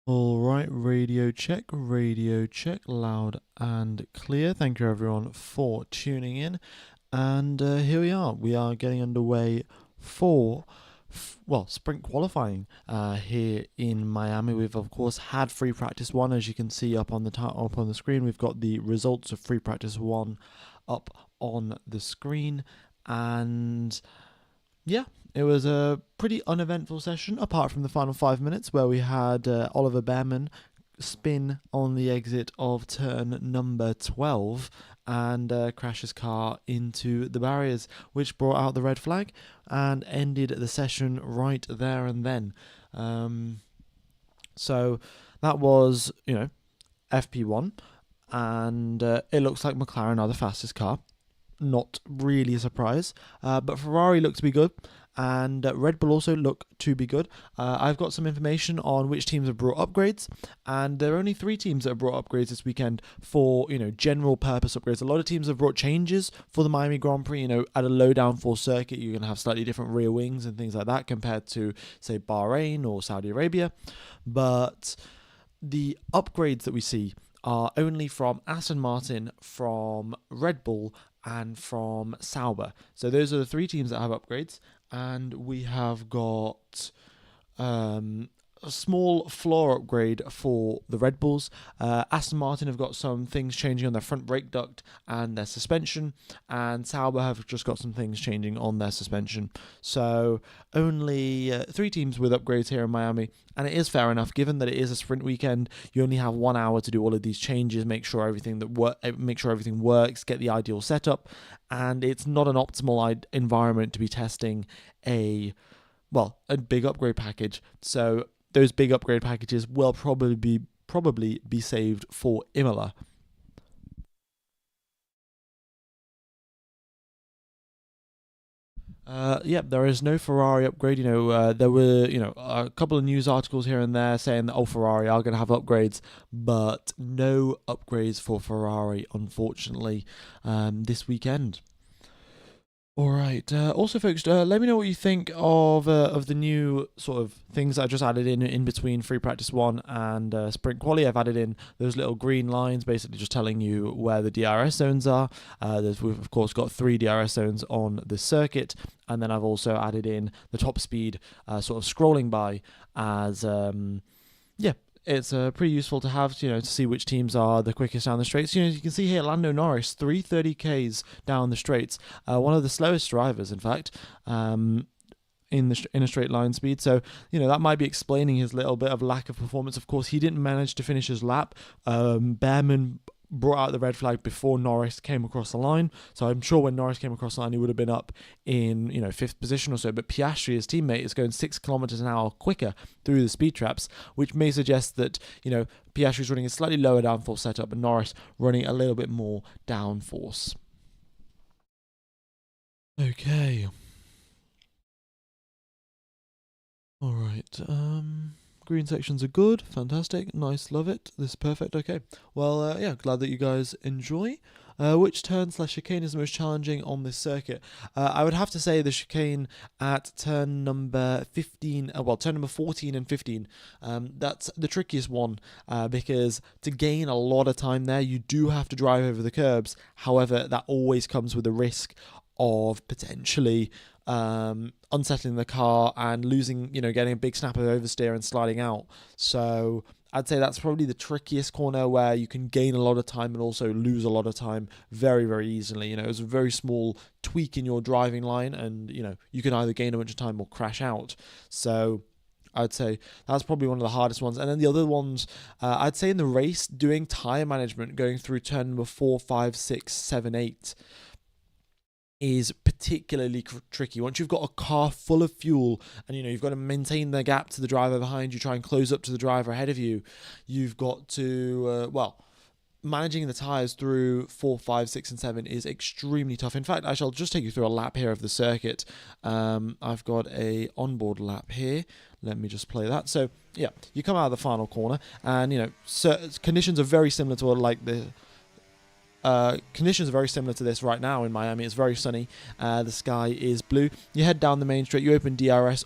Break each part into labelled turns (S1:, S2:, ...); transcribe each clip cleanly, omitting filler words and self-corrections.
S1: All right, radio check, loud and clear. Thank you everyone for tuning in. And here we are. We are getting underway for, sprint qualifying here in Miami. We've of course had free practice one, as you can see up on the screen. We've got the results of free practice one up on the screen, and yeah, it was a pretty uneventful session, apart from the final 5 minutes where we had Oliver Behrman spin on the exit of turn number 12 and crash his car into the barriers, which brought out the red flag and ended the session right there and then. So that was, FP1, and it looks like McLaren are the fastest car. Not really a surprise, but Ferrari looked to be good, and Red Bull also look to be good. I've got some information on which teams have brought upgrades, and there are only 3 teams that have brought upgrades this weekend for, general purpose upgrades. A lot of teams have brought changes for the Miami Grand Prix. At a low downforce circuit, you're going to have slightly different rear wings and things like that compared to, say, Bahrain or Saudi Arabia. But the upgrades that we see are only from Aston Martin, from Red Bull, and from Sauber. So those are the 3 teams that have upgrades, and we have got a small floor upgrade for the Red Bulls. Aston Martin have got some things changing on their front brake duct and their suspension, and Sauber have just got some things changing on their suspension. So only 3 teams with upgrades here in Miami, and it is fair enough given that it is a sprint weekend. You only have 1 hour to do all of these changes, make sure everything works, get the ideal setup, and it's not an optimal environment to be testing a big upgrade package. So those big upgrade packages will probably be saved for Imola. There is no Ferrari upgrade. There were, a couple of news articles here and there saying that, Ferrari are going to have upgrades, but no upgrades for Ferrari, unfortunately, this weekend. All right. Also, folks, let me know what you think of the new sort of things that I just added in between free practice one and sprint quali. I've added in those little green lines, basically just telling you where the DRS zones are. We've of course got 3 DRS zones on the circuit, and then I've also added in the top speed sort of scrolling by as it's pretty useful to have, to see which teams are the quickest down the straights. You can see here Lando Norris, 330 Ks down the straights. One of the slowest drivers, in fact, in a straight line speed. So, that might be explaining his little bit of lack of performance. Of course, he didn't manage to finish his lap. Behrman brought out the red flag before Norris came across the line, so I'm sure when Norris came across the line he would have been up in 5th position or so, but Piastri, his teammate, is going 6 kilometers an hour quicker through the speed traps, which may suggest that Piastri's running a slightly lower downforce setup and Norris running a little bit more downforce. Okay, all right. Green sections are good, fantastic, nice, love it. This is perfect. Okay, well, glad that you guys enjoy. Which turn/chicane is the most challenging on this circuit? I would have to say the chicane at turn number 15, turn number 14 and 15. That's the trickiest one because to gain a lot of time there, you do have to drive over the curbs. However, that always comes with a risk of potentially unsettling the car and losing, getting a big snap of oversteer and sliding out. So I'd say that's probably the trickiest corner where you can gain a lot of time and also lose a lot of time very, very easily. It's a very small tweak in your driving line and, you can either gain a bunch of time or crash out. So I'd say that's probably one of the hardest ones. And then the other ones, I'd say in the race, doing tyre management, going through turn number 4, 5, 6, 7, 8, is particularly tricky. Once you've got a car full of fuel and you've got to maintain the gap to the driver behind you, try and close up to the driver ahead of you, you've got to managing the tyres through 4, 5, 6 and 7 is extremely tough. In fact, I shall just take you through a lap here of the circuit. I've got a onboard lap here. Let me just play that. So yeah, you come out of the final corner and conditions are very similar to conditions are very similar to this right now in Miami. It's very sunny. The sky is blue. You head down the main straight. You open DRS,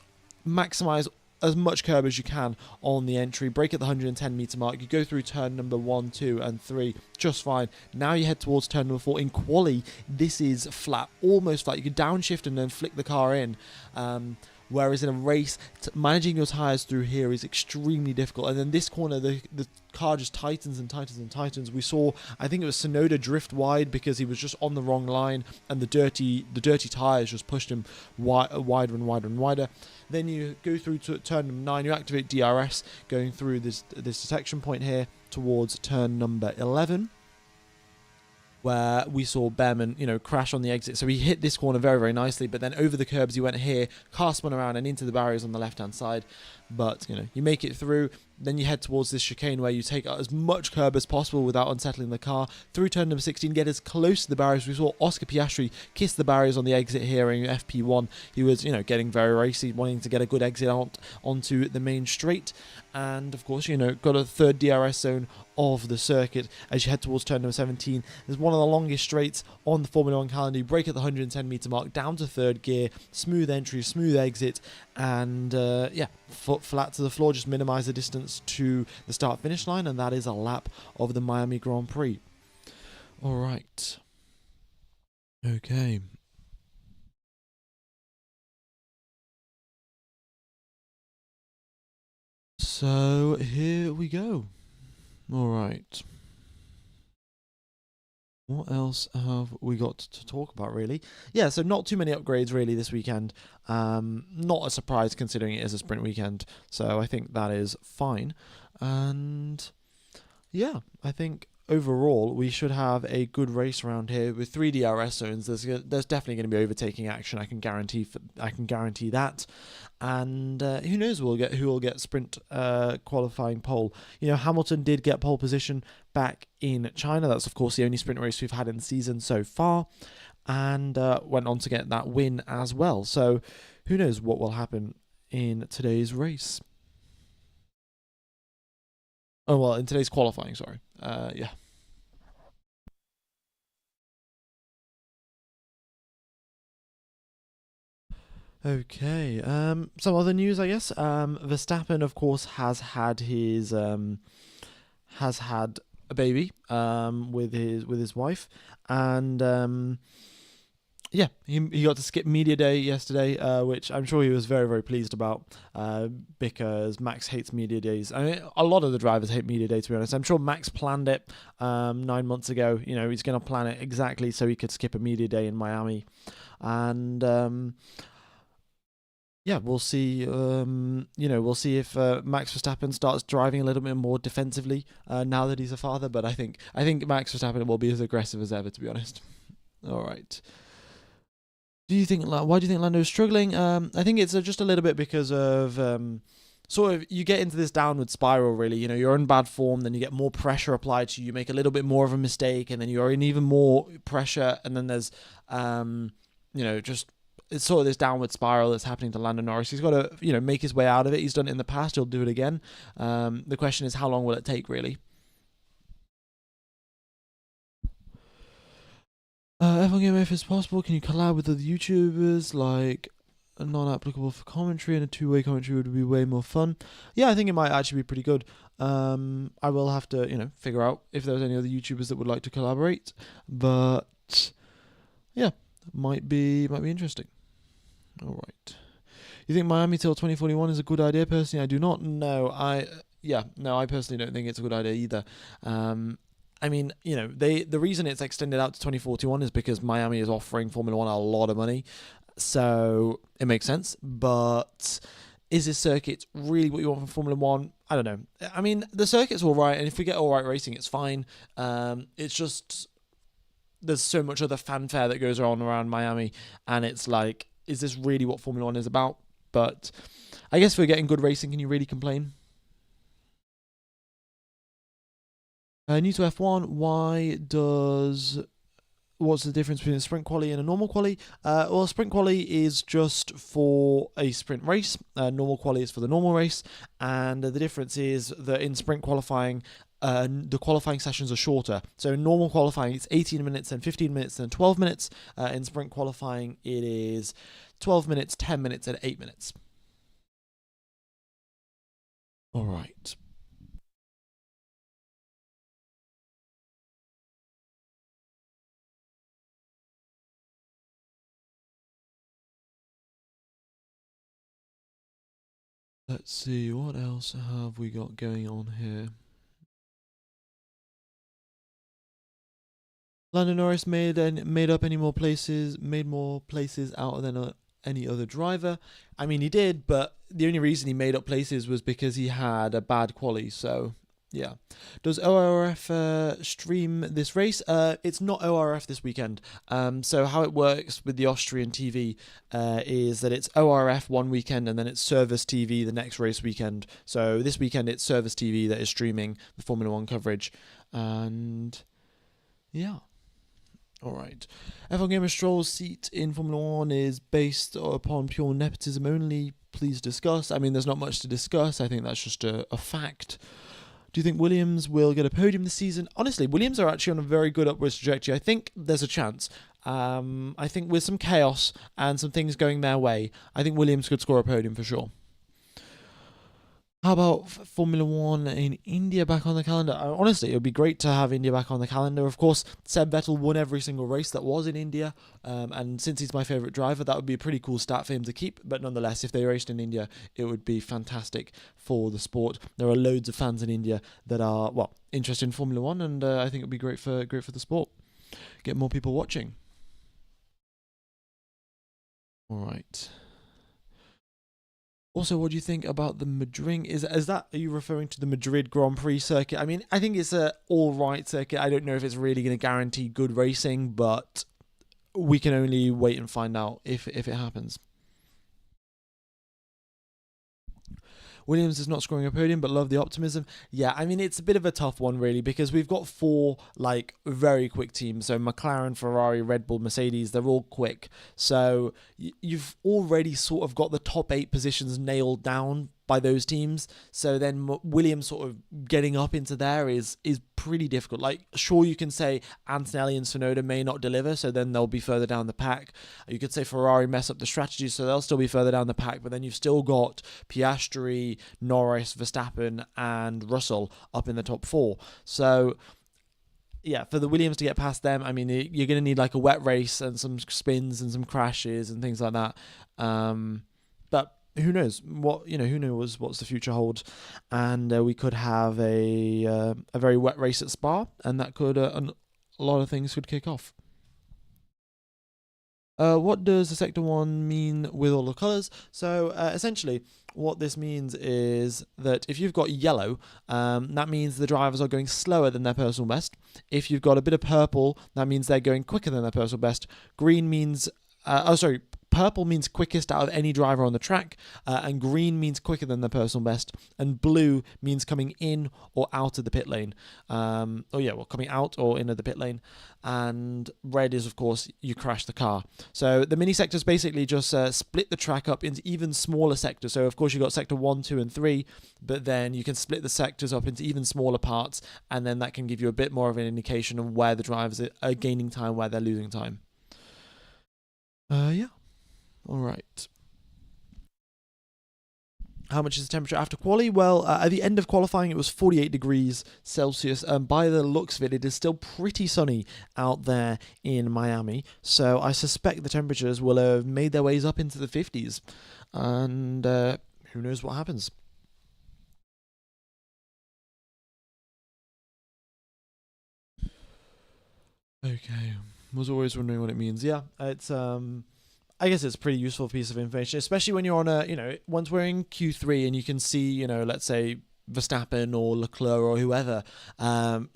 S1: maximize as much curb as you can on the entry, brake at the 110 meter mark. You go through turn number 1, 2, and 3 just fine. Now you head towards turn number 4. In quali, this is flat, almost flat. You can downshift and then flick the car in. Whereas in a race, managing your tyres through here is extremely difficult. And then this corner, the car just tightens and tightens and tightens. We saw, I think it was Sonoda drift wide because he was just on the wrong line, and the dirty tyres just pushed him wider and wider and wider. Then you go through to turn number 9. You activate DRS, going through this detection point here towards turn number 11. Where we saw Behrman, crash on the exit. So he hit this corner very, very nicely, but then over the curbs he went here, car spun around and into the barriers on the left-hand side. But, you make it through. Then you head towards this chicane where you take out as much curb as possible without unsettling the car. Through turn number 16, get as close to the barriers. We saw Oscar Piastri kiss the barriers on the exit here in FP1. He was, getting very racy, wanting to get a good exit out onto the main straight. And, of course, got a third DRS zone of the circuit as you head towards turn number 17. There's one of the longest straights on the Formula 1 calendar. You brake at the 110 meter mark, down to third gear, smooth entry, smooth exit, and, foot flat to the floor, just minimize the distance to the start finish line, and that is a lap of the Miami Grand Prix. All right. Okay. So here we go. All right. What else have we got to talk about, really? Yeah, so not too many upgrades, really, this weekend. Not a surprise, considering it is a sprint weekend. So I think that is fine. And, yeah, I think overall we should have a good race around here with 3 DRS zones. There's definitely going to be overtaking action. I can guarantee that. And who knows who will get sprint qualifying pole. Hamilton did get pole position back in China. That's, of course, the only sprint race we've had in the season so far, and went on to get that win as well. So who knows what will happen in today's race. Oh, well, in today's qualifying, sorry. Yeah. Okay. Some other news, I guess. Verstappen, of course, has had a baby with his wife, and he got to skip media day yesterday, which I'm sure he was very, very pleased about, because Max hates media days. I mean, a lot of the drivers hate media day, to be honest. I'm sure Max planned it 9 months ago. He's going to plan it exactly so he could skip a media day in Miami, and we'll see. We'll see if Max Verstappen starts driving a little bit more defensively now that he's a father. But I think Max Verstappen will be as aggressive as ever, to be honest. All right. Why do you think Lando's struggling? I think it's just a little bit because of sort of you get into this downward spiral, really. You're in bad form, then you get more pressure applied to you. You make a little bit more of a mistake, and then you're in even more pressure, and then there's it's sort of this downward spiral that's happening to Lando Norris. He's got to, make his way out of it. He's done it in the past. He'll do it again. The question is, how long will it take, really? F1 Game, if it's possible, can you collab with other YouTubers, like non-applicable for commentary, and a two-way commentary would be way more fun? Yeah, I think it might actually be pretty good. I will have to, figure out if there's any other YouTubers that would like to collaborate. But yeah, might be interesting. All right. You think Miami till 2041 is a good idea? Personally, I do not. No, I personally don't think it's a good idea either. I mean, the reason it's extended out to 2041 is because Miami is offering Formula One a lot of money, so it makes sense. But is this circuit really what you want from Formula One? I don't know. I mean, the circuit's all right, and if we get all right racing, it's fine. It's just there's so much other fanfare that goes on around Miami, and it's like, is this really what Formula One is about? But I guess if we're getting good racing, can you really complain? New to F1, what's the difference between a sprint quali and a normal quali? Well, sprint quali is just for a sprint race. Normal quali is for the normal race. And the difference is that in sprint qualifying, the qualifying sessions are shorter. So in normal qualifying, it's 18 minutes, then 15 minutes, then 12 minutes. In sprint qualifying, it is 12 minutes, 10 minutes, and 8 minutes. All right. Let's see, what else have we got going on here? Lando Norris made more places out than any other driver. I mean, he did, but the only reason he made up places was because he had a bad quali. So, yeah. Does ORF stream this race? It's not ORF this weekend. So how it works with the Austrian TV is that it's ORF one weekend and then it's Service TV the next race weekend. So this weekend it's Service TV that is streaming the Formula One coverage, and yeah. All right. F1 Gamer Stroll's seat in Formula One is based upon pure nepotism only. Please discuss. I mean, there's not much to discuss. I think that's just a fact. Do you think Williams will get a podium this season? Honestly, Williams are actually on a very good upwards trajectory. I think there's a chance. I think with some chaos and some things going their way, I think Williams could score a podium for sure. How about Formula One in India back on the calendar? Honestly, it would be great to have India back on the calendar. Of course, Seb Vettel won every single race that was in India, and since he's my favourite driver, that would be a pretty cool stat for him to keep. But nonetheless, if they raced in India, it would be fantastic for the sport. There are loads of fans in India that are interested in Formula One, and I think it would be great for the sport. Get more people watching. All right. Also, what do you think about the Madrid? Are you referring to the Madrid Grand Prix circuit? I mean, I think it's a all right circuit. I don't know if it's really going to guarantee good racing, but we can only wait and find out if it happens. Williams is not scoring a podium, but love the optimism. Yeah, I mean, it's a bit of a tough one, really, because we've got four, very quick teams. So McLaren, Ferrari, Red Bull, Mercedes, they're all quick. So you've already sort of got the top 8 positions nailed down by those teams. So then Williams sort of getting up into there is pretty difficult. Like, sure, you can say Antonelli and Tsunoda may not deliver, so then they'll be further down the pack. You could say Ferrari mess up the strategy, so they'll still be further down the pack. But then you've still got Piastri, Norris, Verstappen, and Russell up in the top 4. So yeah, for the Williams to get past them, I mean, you're going to need like a wet race and some spins and some crashes and things like that. But who knows who knows what's the future holds, and we could have a very wet race at Spa, and that could a lot of things could kick off. What does the Sector 1 mean with all the colours? So essentially, what this means is that if you've got yellow, that means the drivers are going slower than their personal best. If you've got a bit of purple, that means they're going quicker than their personal best. Green means, purple means quickest out of any driver on the track, and green means quicker than their personal best, and blue means coming in or out of the pit lane. Coming out or into the pit lane. And red is, of course, you crash the car. So the mini sectors basically just split the track up into even smaller sectors. So, of course, you've got sector 1, 2, and 3, but then you can split the sectors up into even smaller parts, and then that can give you a bit more of an indication of where the drivers are gaining time, where they're losing time. Yeah. All right. How much is the temperature after quali? Well, at the end of qualifying, it was 48 degrees Celsius. By the looks of it, it is still pretty sunny out there in Miami. So I suspect the temperatures will have made their ways up into the 50s. And who knows what happens. Okay. Was always wondering what it means. Yeah, it's I guess it's a pretty useful piece of information, especially when you're on once we're in Q3 and you can see, let's say Verstappen or Leclerc or whoever,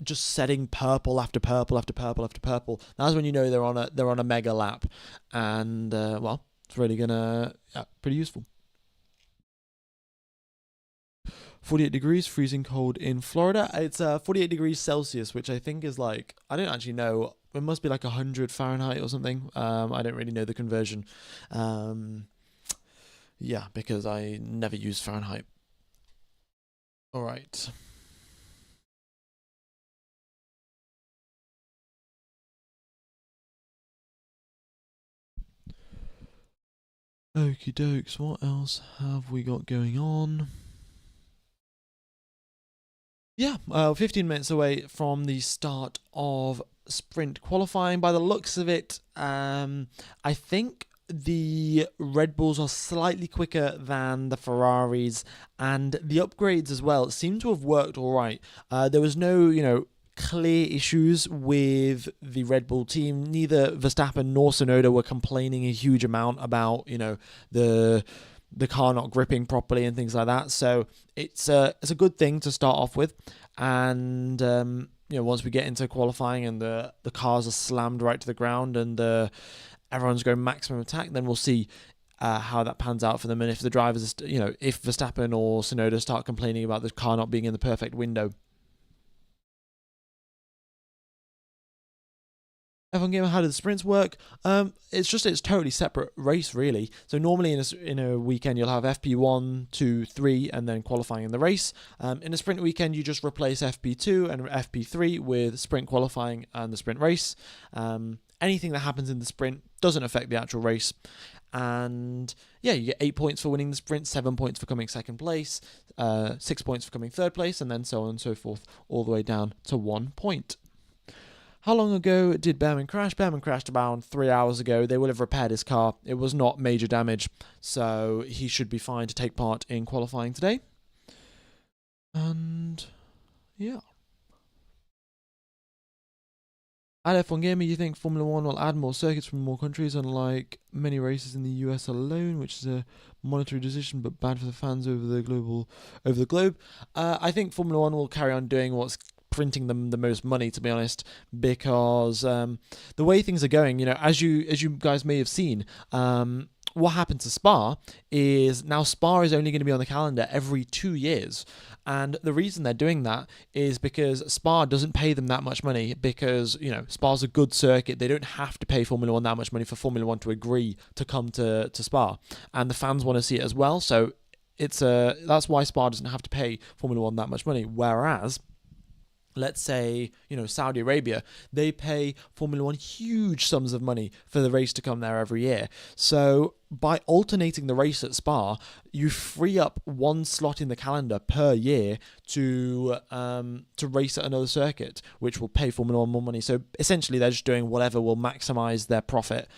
S1: just setting purple after purple after purple after purple. That's when you know they're on a mega lap, and it's really pretty useful. 48 degrees, freezing cold in Florida. It's 48 degrees Celsius, which I think is I don't actually know. It must be like 100 Fahrenheit or something. I don't really know the conversion. Yeah, because I never use Fahrenheit. All right. Okie dokes, what else have we got going on? Yeah, 15 minutes away from the start of sprint qualifying. By the looks of it, I think the Red Bulls are slightly quicker than the Ferraris, and the upgrades as well seem to have worked all right. There was no, clear issues with the Red Bull team. Neither Verstappen nor Tsunoda were complaining a huge amount about, the car not gripping properly and things like that. So it's a good thing to start off with, and once we get into qualifying and the cars are slammed right to the ground and everyone's going maximum attack, then we'll see how that pans out for them, and if the drivers, if Verstappen or Tsunoda start complaining about the car not being in the perfect window. F1 Gamer, how do the sprints work? It's totally separate race, really. So normally in a weekend you'll have FP1, 2, 3, and then qualifying in the race. In a sprint weekend you just replace FP2 and FP3 with sprint qualifying and the sprint race. Anything that happens in the sprint doesn't affect the actual race. And yeah, you get 8 points for winning the sprint, 7 points for coming second place, 6 points for coming third place, and then so on and so forth, all the way down to 1 point. How long ago did Behrman crash? Behrman crashed about 3 hours ago. They will have repaired his car. It was not major damage, so he should be fine to take part in qualifying today. And yeah. At F1 Gamer, you think Formula One will add more circuits from more countries, unlike many races in the US alone, which is a monetary decision but bad for the fans over the globe. I think Formula One will carry on doing what's printing them the most money, to be honest, because the way things are going, as you guys may have seen, what happened to Spa is now Spa is only going to be on the calendar every 2 years. And the reason they're doing that is because Spa doesn't pay them that much money, because, Spa's a good circuit. They don't have to pay Formula One that much money for Formula One to agree to come to Spa. And the fans want to see it as well. So that's why Spa doesn't have to pay Formula One that much money. Whereas, let's say, Saudi Arabia, they pay Formula One huge sums of money for the race to come there every year. So by alternating the race at Spa, you free up one slot in the calendar per year to race at another circuit, which will pay Formula One more money. So essentially, they're just doing whatever will maximize their profit,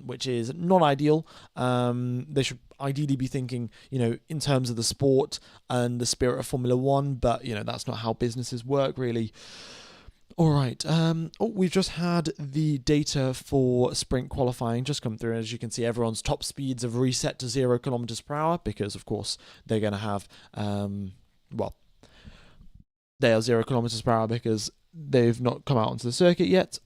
S1: which is not ideal. They should ideally be thinking, in terms of the sport and the spirit of Formula One, but that's not how businesses work, really. All right. We've just had the data for sprint qualifying just come through. As you can see, everyone's top speeds have reset to 0 kilometers per hour because, of course, they're going to have, they are 0 kilometers per hour because they've not come out onto the circuit yet.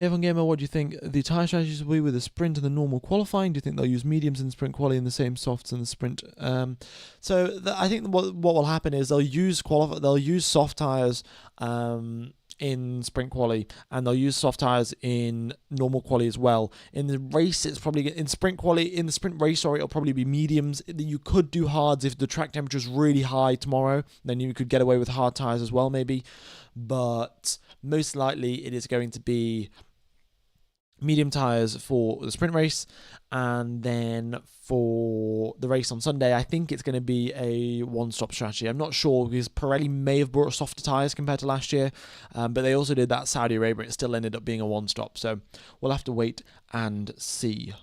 S1: F1 Gamer, what do you think the tyre strategies will be with the sprint and the normal qualifying? Do you think they'll use mediums in the sprint quali and the same softs in the sprint? I think what will happen is they'll use soft tyres in sprint quali, and they'll use soft tyres in normal quali as well. In the race, it's probably in sprint race, it'll probably be mediums. You could do hards if the track temperature is really high tomorrow, then you could get away with hard tyres as well, maybe. But most likely, it is going to be medium tyres for the sprint race, and then for the race on Sunday, I think it's going to be a one-stop strategy. I'm not sure, because Pirelli may have brought softer tyres compared to last year, but they also did that Saudi Arabia. It still ended up being a one-stop, so we'll have to wait and see.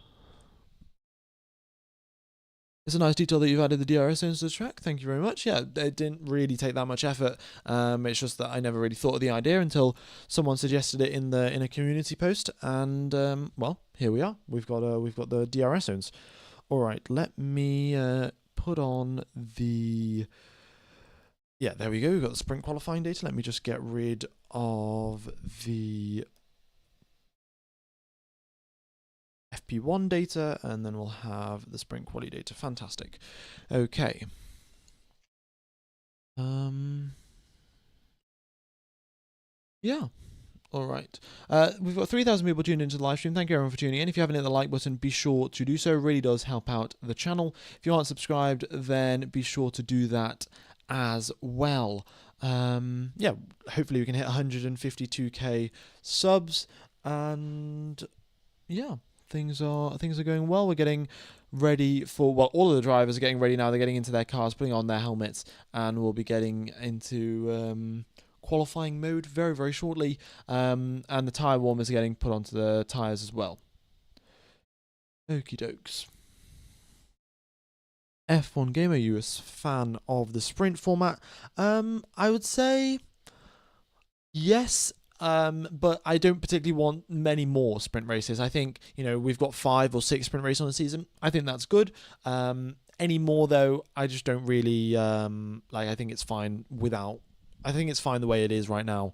S1: It's a nice detail that you've added the DRS zones to the track. Thank you very much. Yeah, it didn't really take that much effort. It's just that I never really thought of the idea until someone suggested it in a community post, and here we are. We've got the DRS zones. All right, let me put on the. Yeah, there we go. We've got the sprint qualifying data. Let me just get rid of the FP1 data, and then we'll have the sprint quali data. Fantastic. Okay. Yeah. All right. We've got 3,000 people tuned into the live stream. Thank you everyone for tuning in. If you haven't hit the like button, be sure to do so. It really does help out the channel. If you aren't subscribed, then be sure to do that as well. Yeah, hopefully we can hit 152k subs, and yeah, things are going well. We're getting ready for, well, all of the drivers are getting ready now. They're getting into their cars, putting on their helmets, and we'll be getting into qualifying mode very, very shortly. And the tyre warmers are getting put onto the tyres as well. Okie dokes. F1 Gamer, you a fan of the sprint format? I would say yes, but I don't particularly want many more sprint races. I think, we've got 5 or 6 sprint races on the season. I think that's good. Any more, though, I just don't really like. I think it's fine without. I think it's fine the way it is right now.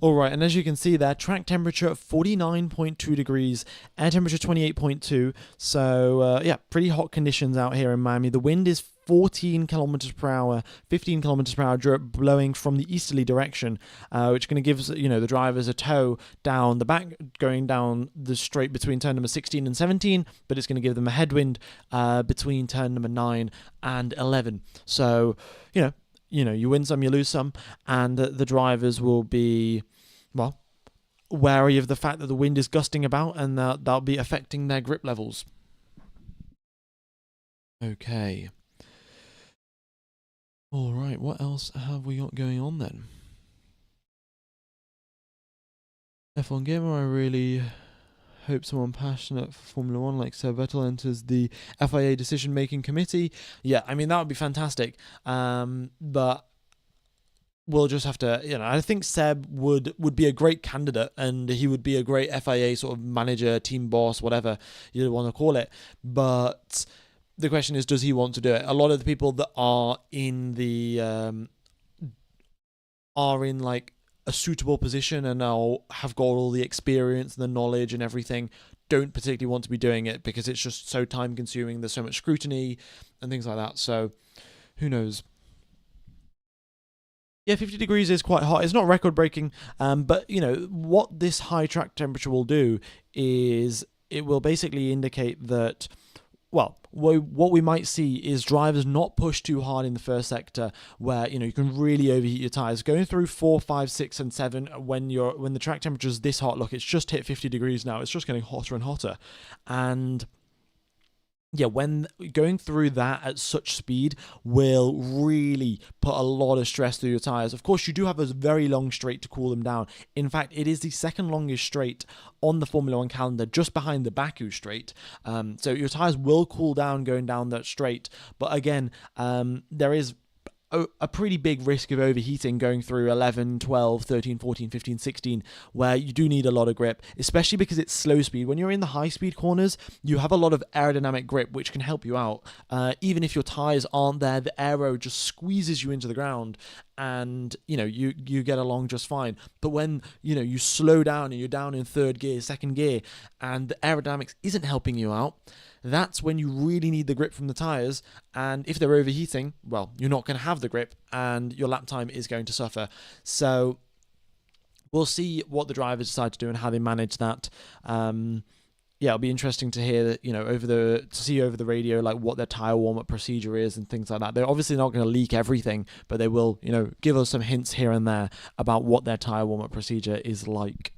S1: Alright, and as you can see there, track temperature 49.2 degrees, air temperature 28.2, so yeah, pretty hot conditions out here in Miami. The wind is 14 kilometers per hour, 15 kilometers per hour, blowing from the easterly direction, which is going to give the drivers a tow down the back, going down the straight between turn number 16 and 17, but it's going to give them a headwind between turn number 9 and 11. So, you win some, you lose some, and the drivers will be, well, wary of the fact that the wind is gusting about, and that'll be affecting their grip levels. Okay. All right, what else have we got going on then? F1 Gamer, I really hope someone passionate for Formula 1 like Seb Vettel enters the FIA decision-making committee. Yeah, I mean, that would be fantastic. But we'll just have to, I think Seb would be a great candidate, and he would be a great FIA sort of manager, team boss, whatever you want to call it. But the question is, does he want to do it? A lot of the people that are in like a suitable position and now have got all the experience and the knowledge and everything, don't particularly want to be doing it because it's just so time consuming. There's so much scrutiny and things like that. So who knows? Yeah, 50 degrees is quite hot. It's not record breaking, but what this high track temperature will do is it will basically indicate that, well, what we might see is drivers not push too hard in the first sector, where you can really overheat your tires. Going through 4, 5, 6, and 7, when the track temperature is this hot, look, it's just hit 50 degrees now. It's just getting hotter and hotter, and yeah, when going through that at such speed will really put a lot of stress through your tires. Of course, you do have a very long straight to cool them down. In fact, it is the second longest straight on the Formula 1 calendar, just behind the Baku straight. So your tires will cool down going down that straight. But again, there is a pretty big risk of overheating going through 11, 12, 13, 14, 15, 16, where you do need a lot of grip, especially because it's slow speed. When you're in the high speed corners, you have a lot of aerodynamic grip, which can help you out. Even if your tires aren't there, the aero just squeezes you into the ground, and you get along just fine. But when you slow down and you're down in third gear, second gear, and the aerodynamics isn't helping you out, that's when you really need the grip from the tires. And if they're overheating, well, you're not going to have the grip, and your lap time is going to suffer. So we'll see what the drivers decide to do and how they manage that. Yeah, it'll be interesting to hear that, over the radio, like what their tire warm-up procedure is and things like that. They're obviously not going to leak everything, but they will, give us some hints here and there about what their tire warm-up procedure is like.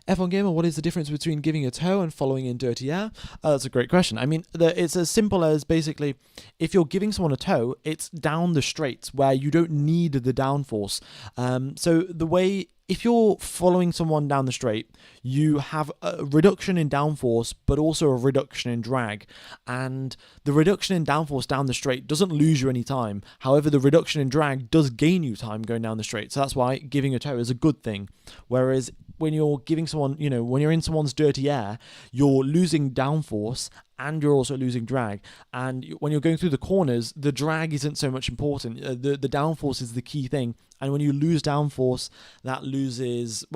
S1: F1 Gamer, what is the difference between giving a tow and following in dirty air? That's a great question. I mean, it's as simple as basically, if you're giving someone a tow, it's down the straights where you don't need the downforce. So the way, if you're following someone down the straight, you have a reduction in downforce, but also a reduction in drag. And the reduction in downforce down the straight doesn't lose you any time. However, the reduction in drag does gain you time going down the straight. So that's why giving a tow is a good thing. Whereas when you're giving someone, when you're in someone's dirty air, you're losing downforce and you're also losing drag. And when you're going through the corners, the drag isn't so much important. The downforce is the key thing. And when you lose downforce, that loses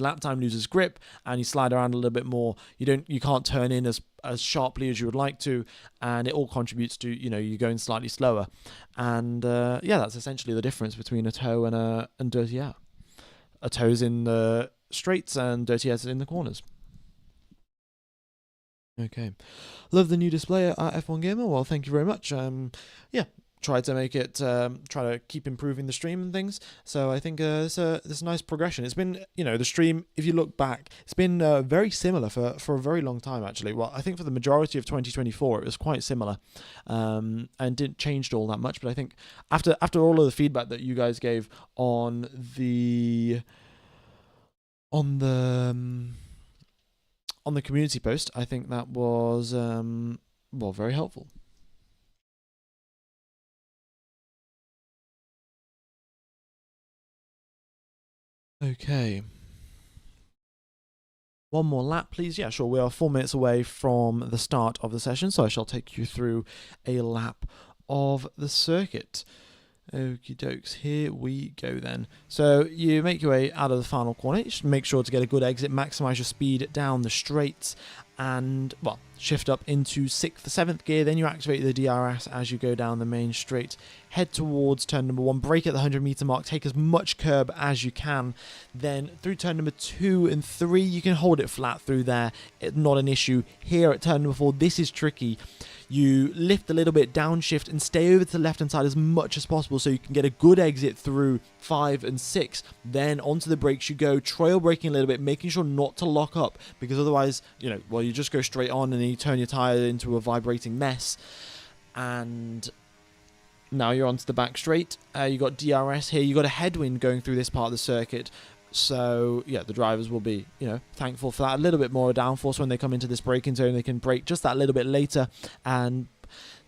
S1: lap time, loses grip, and you slide around a little bit more. You can't turn in as sharply as you would like to, and it all contributes to you going slightly slower. And that's essentially the difference between a toe and dirty air. A toe's in the straights and dirty air's in the corners. Okay, love the new display at F1 Gamer. Well, thank you very much. Try to make it, try to keep improving the stream and things. So I think it's a nice progression. It's been, the stream, if you look back, it's been very similar for a very long time, actually. Well, I think for the majority of 2024, it was quite similar, and didn't change all that much. But I think after all of the feedback that you guys gave on the community post, I think that was very helpful. Okay. One more lap, please. Yeah, sure. We are 4 minutes away from the start of the session, so I shall take you through a lap of the circuit. Okie dokes, here we go then. So you make your way out of the final corner. You should make sure to get a good exit, maximize your speed down the straights, and shift up into 6th, 7th gear. Then you activate the DRS as you go down the main straight. Head towards turn number 1, brake at the 100-meter mark, take as much curb as you can. Then through turn number 2 and 3, you can hold it flat through there. It's not an issue. Here at turn number 4, this is tricky. You lift a little bit, downshift, and stay over to the left-hand side as much as possible so you can get a good exit through 5 and 6. Then onto the brakes you go, trail braking a little bit, making sure not to lock up, because otherwise, you just go straight on and then you turn your tyre into a vibrating mess. And now you're onto the back straight. You got DRS here. You got a headwind going through this part of the circuit. So, the drivers will be, thankful for that. A little bit more downforce when they come into this braking zone. They can brake just that little bit later and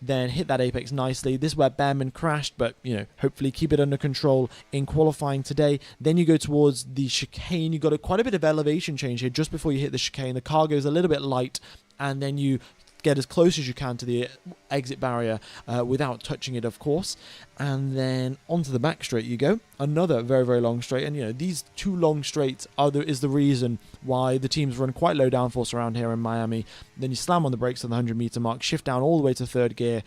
S1: then hit that apex nicely. This is where Behrman crashed, but, hopefully keep it under control in qualifying today. Then you go towards the chicane. You got quite a bit of elevation change here just before you hit the chicane. The car goes a little bit light, and then you get as close as you can to the exit barrier without touching it, of course. And then onto the back straight you go. Another very, very long straight. And, these two long straights is the reason why the teams run quite low downforce around here in Miami. Then you slam on the brakes at the 100-meter mark, shift down all the way to 3rd gear.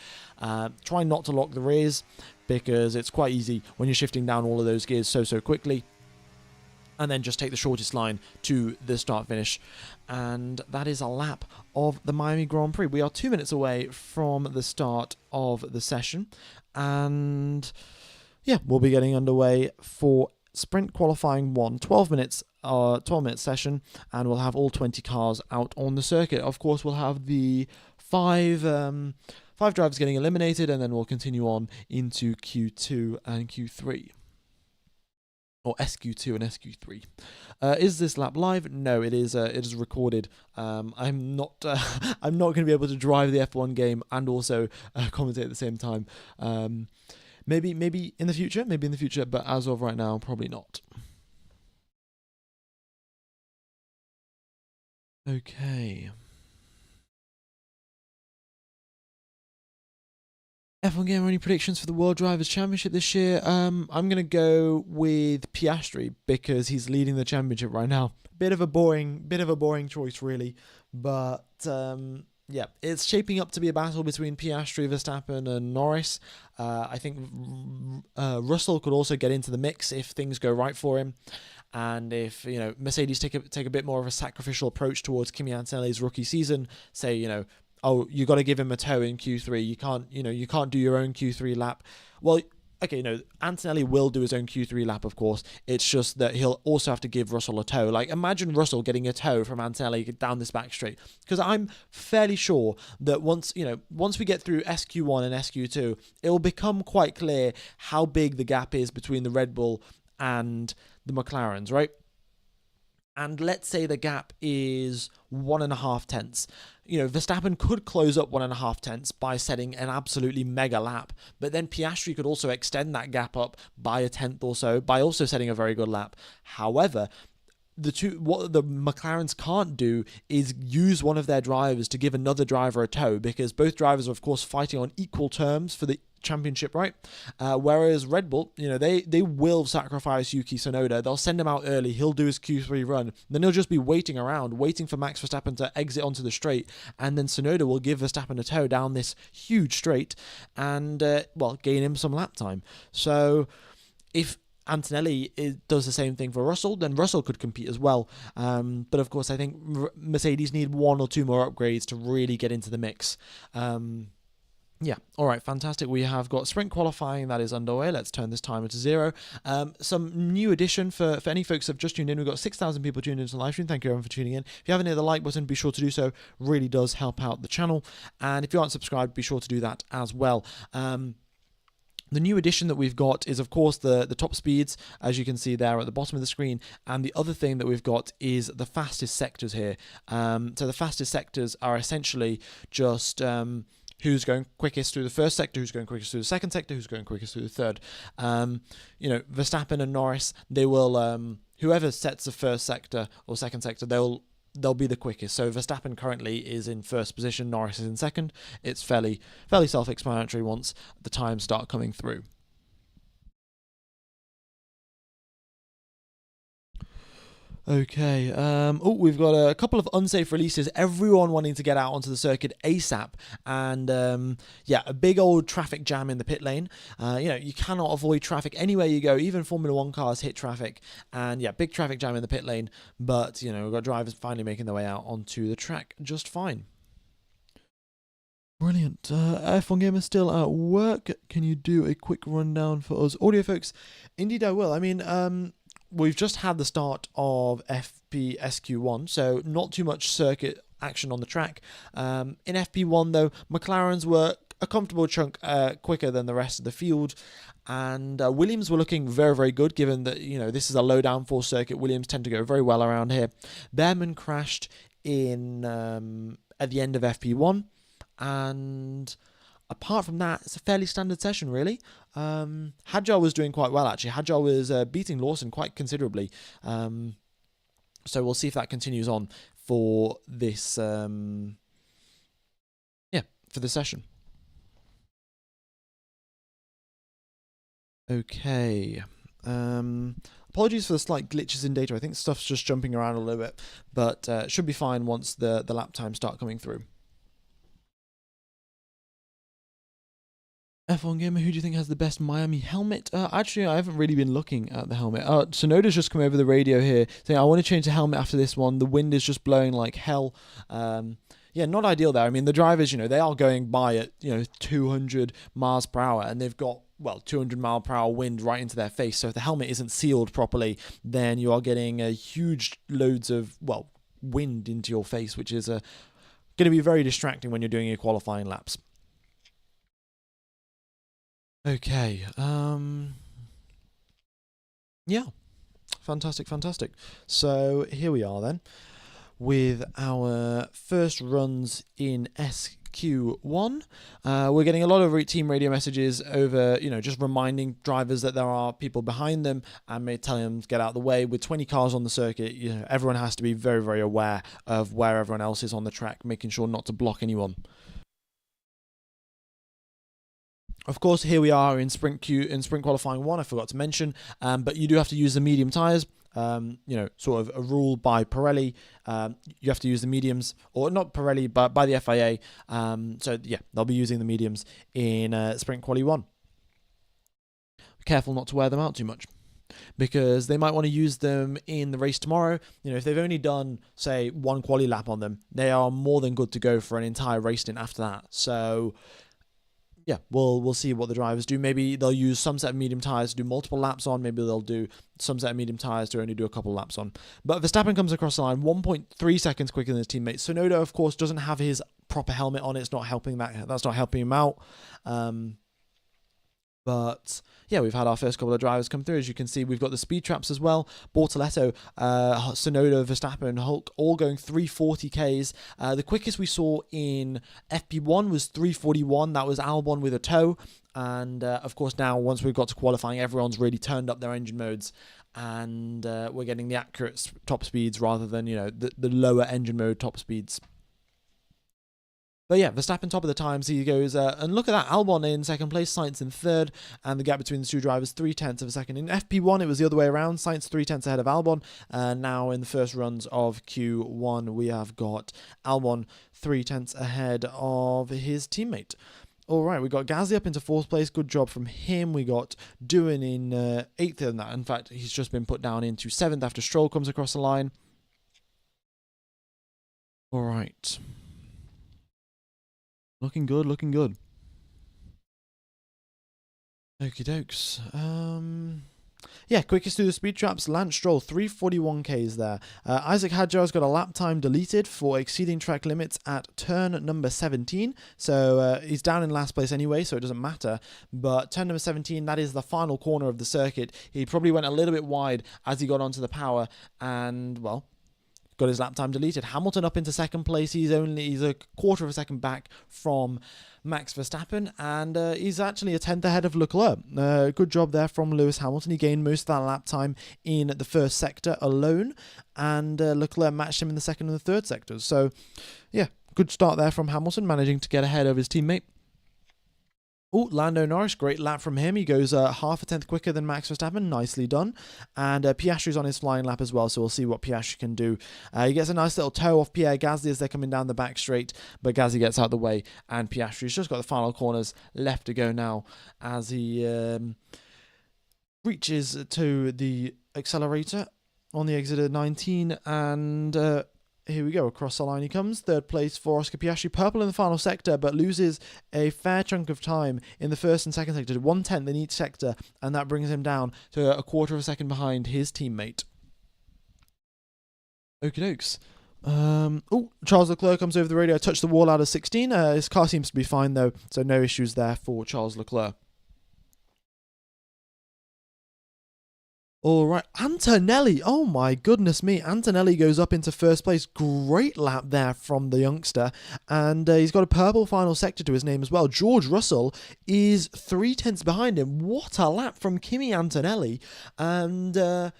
S1: Try not to lock the rears, because it's quite easy when you're shifting down all of those gears so quickly. And then just take the shortest line to the start finish. And that is a lap of the Miami Grand Prix. We are 2 minutes away from the start of the session. And we'll be getting underway for sprint qualifying 1. 12 minute session, and we'll have all 20 cars out on the circuit. Of course, we'll have the five drivers getting eliminated, and then we'll continue on into Q2 and Q3. Or SQ2 and SQ3. Is this lap live? No, it is. It is recorded. I'm not. I'm not going to be able to drive the F1 game and also commentate at the same time. Maybe in the future. Maybe in the future. But as of right now, probably not. Okay. F1 Gamer, any predictions for the World Drivers' Championship this year? I'm going to go with Piastri because he's leading the championship right now. Bit of a boring choice, really. But, it's shaping up to be a battle between Piastri, Verstappen, and Norris. I think Russell could also get into the mix if things go right for him. And if, Mercedes take a bit more of a sacrificial approach towards Kimi Antonelli's rookie season, say, you got to give him a tow in Q3. You can't do your own Q3 lap. Well, okay, Antonelli will do his own Q3 lap, of course. It's just that he'll also have to give Russell a tow. Like, imagine Russell getting a tow from Antonelli down this back straight. Because I'm fairly sure that once we get through SQ1 and SQ2, it will become quite clear how big the gap is between the Red Bull and the McLarens, right? And let's say the gap is 1.5 tenths. Verstappen could close up 1.5 tenths by setting an absolutely mega lap. But then Piastri could also extend that gap up by a tenth or so by also setting a very good lap. However, what the McLarens can't do is use one of their drivers to give another driver a tow, because both drivers are of course fighting on equal terms for the championship, right? Whereas Red Bull, they will sacrifice Yuki Tsunoda. They'll send him out early. He'll do his Q3 run. Then he'll just be waiting around, waiting for Max Verstappen to exit onto the straight, and then Tsunoda will give Verstappen a tow down this huge straight and gain him some lap time. So if Antonelli does the same thing for Russell, then Russell could compete as well. But of course, I think Mercedes need 1 or 2 more upgrades to really get into the mix. Yeah, all right, fantastic. We have got sprint qualifying that is underway. Let's turn this timer to 0. Some new addition for any folks that have just tuned in. We've got 6,000 people tuned into the live stream. Thank you everyone for tuning in. If you haven't hit the like button, be sure to do so. Really does help out the channel. And if you aren't subscribed, be sure to do that as well. The new addition that we've got is, of course, the top speeds, as you can see there at the bottom of the screen. And the other thing that we've got is the fastest sectors here. So the fastest sectors are essentially just who's going quickest through the first sector, who's going quickest through the second sector, who's going quickest through the third. Verstappen and Norris, they will, whoever sets the first sector or second sector, they'll be the quickest. So Verstappen currently is in first position, Norris is in second. It's fairly self-explanatory once the times start coming through. Okay, we've got a couple of unsafe releases, everyone wanting to get out onto the circuit ASAP, and a big old traffic jam in the pit lane. You cannot avoid traffic anywhere you go, even Formula 1 cars hit traffic, and big traffic jam in the pit lane, but we've got drivers finally making their way out onto the track just fine. Brilliant. F1 Gamer still at work. Can you do a quick rundown for us audio folks? Indeed I will. I mean, we've just had the start of FP-SQ1, so not too much circuit action on the track. In FP1, though, McLarens were a comfortable chunk quicker than the rest of the field, and Williams were looking very, very good, given that, this is a low downforce circuit. Williams tend to go very well around here. Behrman crashed in at the end of FP1, and apart from that, it's a fairly standard session, really. Hadjar was doing quite well, actually. Hadjar was beating Lawson quite considerably. So we'll see if that continues on for this, for the session. Okay. Apologies for the slight glitches in data. I think stuff's just jumping around a little bit, but it should be fine once the lap times start coming through. F1 Gamer, who do you think has the best Miami helmet? Actually, I haven't really been looking at the helmet. Tsunoda's just come over the radio here saying, I want to change the helmet after this one. The wind is just blowing like hell. Not ideal there. I mean, the drivers, they are going by at, 200 miles per hour, and they've got, 200 mile per hour wind right into their face. So if the helmet isn't sealed properly, then you are getting huge loads of, wind into your face, which is going to be very distracting when you're doing your qualifying laps. Okay, fantastic. So here we are then, with our first runs in SQ1. We're getting a lot of team radio messages over, just reminding drivers that there are people behind them and telling them to get out of the way. With 20 cars on the circuit, everyone has to be very, very aware of where everyone else is on the track, making sure not to block anyone. Of course, here we are in sprint qualifying 1. I forgot to mention, but you do have to use the medium tyres. Sort of a rule by Pirelli. You have to use the mediums, or not Pirelli, but by the FIA. They'll be using the mediums in sprint quali 1. Be careful not to wear them out too much, because they might want to use them in the race tomorrow. If they've only done, say, 1 quali lap on them, they are more than good to go for an entire race stint after that. So we'll see what the drivers do. Maybe they'll use some set of medium tyres to do multiple laps on. Maybe they'll do some set of medium tyres to only do a couple laps on. But Verstappen comes across the line 1.3 seconds quicker than his teammate. Tsunoda, of course, doesn't have his proper helmet on. It's not helping that's not helping him out. But we've had our first couple of drivers come through. As you can see, we've got the speed traps as well. Bortoletto, Tsunoda, Verstappen, Hulk, all going 340 Ks. The quickest we saw in FP1 was 341. That was Albon with a tow. And of course, now once we've got to qualifying, everyone's really turned up their engine modes. and we're getting the accurate top speeds rather than, the lower engine mode top speeds. But yeah, Verstappen top of the times. He goes, and look at that, Albon in second place, Sainz in third, and the gap between the two drivers, 0.3 of a second. In FP1, it was the other way around, Sainz 0.3 ahead of Albon. Now in the first runs of Q1, we have got Albon 0.3 ahead of his teammate. All right, we got Gasly up into fourth place. Good job from him. We got Doohan in eighth in that. In fact, he's just been put down into seventh after Stroll comes across the line. All right. Looking good, looking good. Okie dokes. Yeah, quickest through the speed traps, Lance Stroll, 341 Ks there. Isaac Hadjar's got a lap time deleted for exceeding track limits at turn number 17. So he's down in last place anyway, so it doesn't matter. But turn number 17, that is the final corner of the circuit. He probably went a little bit wide as he got onto the power and, well, got his lap time deleted. Hamilton up into second place. He's a quarter of a second back from Max Verstappen, and he's actually a tenth ahead of Leclerc. Good job there from Lewis Hamilton. He gained most of that lap time in the first sector alone, and Leclerc matched him in the second and the third sectors. So, yeah, good start there from Hamilton, managing to get ahead of his teammate. Oh, Lando Norris, great lap from him. He goes half a tenth quicker than Max Verstappen. Nicely done. And Piastri's on his flying lap as well, so we'll see what Piastri can do. He gets a nice little toe off Pierre Gasly as they're coming down the back straight, but Gasly gets out of the way, and Piastri's just got the final corners left to go now as he reaches to the accelerator on the exit at 19, and here we go, across the line he comes. Third place for Oscar Piastri, purple in the final sector, but loses a fair chunk of time in the first and second sector, 1/10 in each sector, and that brings him down to a quarter of a second behind his teammate. Okie dokes. Charles Leclerc comes over the radio, touched the wall out of 16. His car seems to be fine though, so no issues there for Charles Leclerc. All right, Antonelli. Oh my goodness me. Antonelli goes up into first place. Great lap there from the youngster. And he's got a purple final sector to his name as well. George Russell is 0.3 behind him. What a lap from Kimi Antonelli. And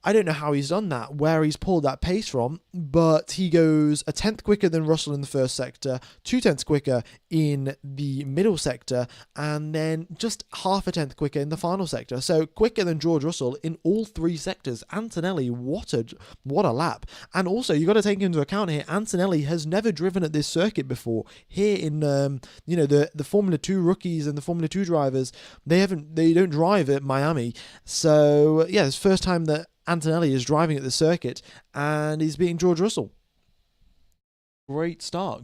S1: I don't know how he's done that, where he's pulled that pace from, but he goes a tenth quicker than Russell in the first sector, 2/10 quicker in the middle sector, and then just half a tenth quicker in the final sector. So quicker than George Russell in all three sectors. Antonelli, what a lap. And also, you've got to take into account here, Antonelli has never driven at this circuit before. Here in, the Formula 2 rookies and the Formula 2 drivers, they don't drive at Miami. So, yeah, it's the first time that Antonelli is driving at the circuit, and he's beating George Russell. Great start.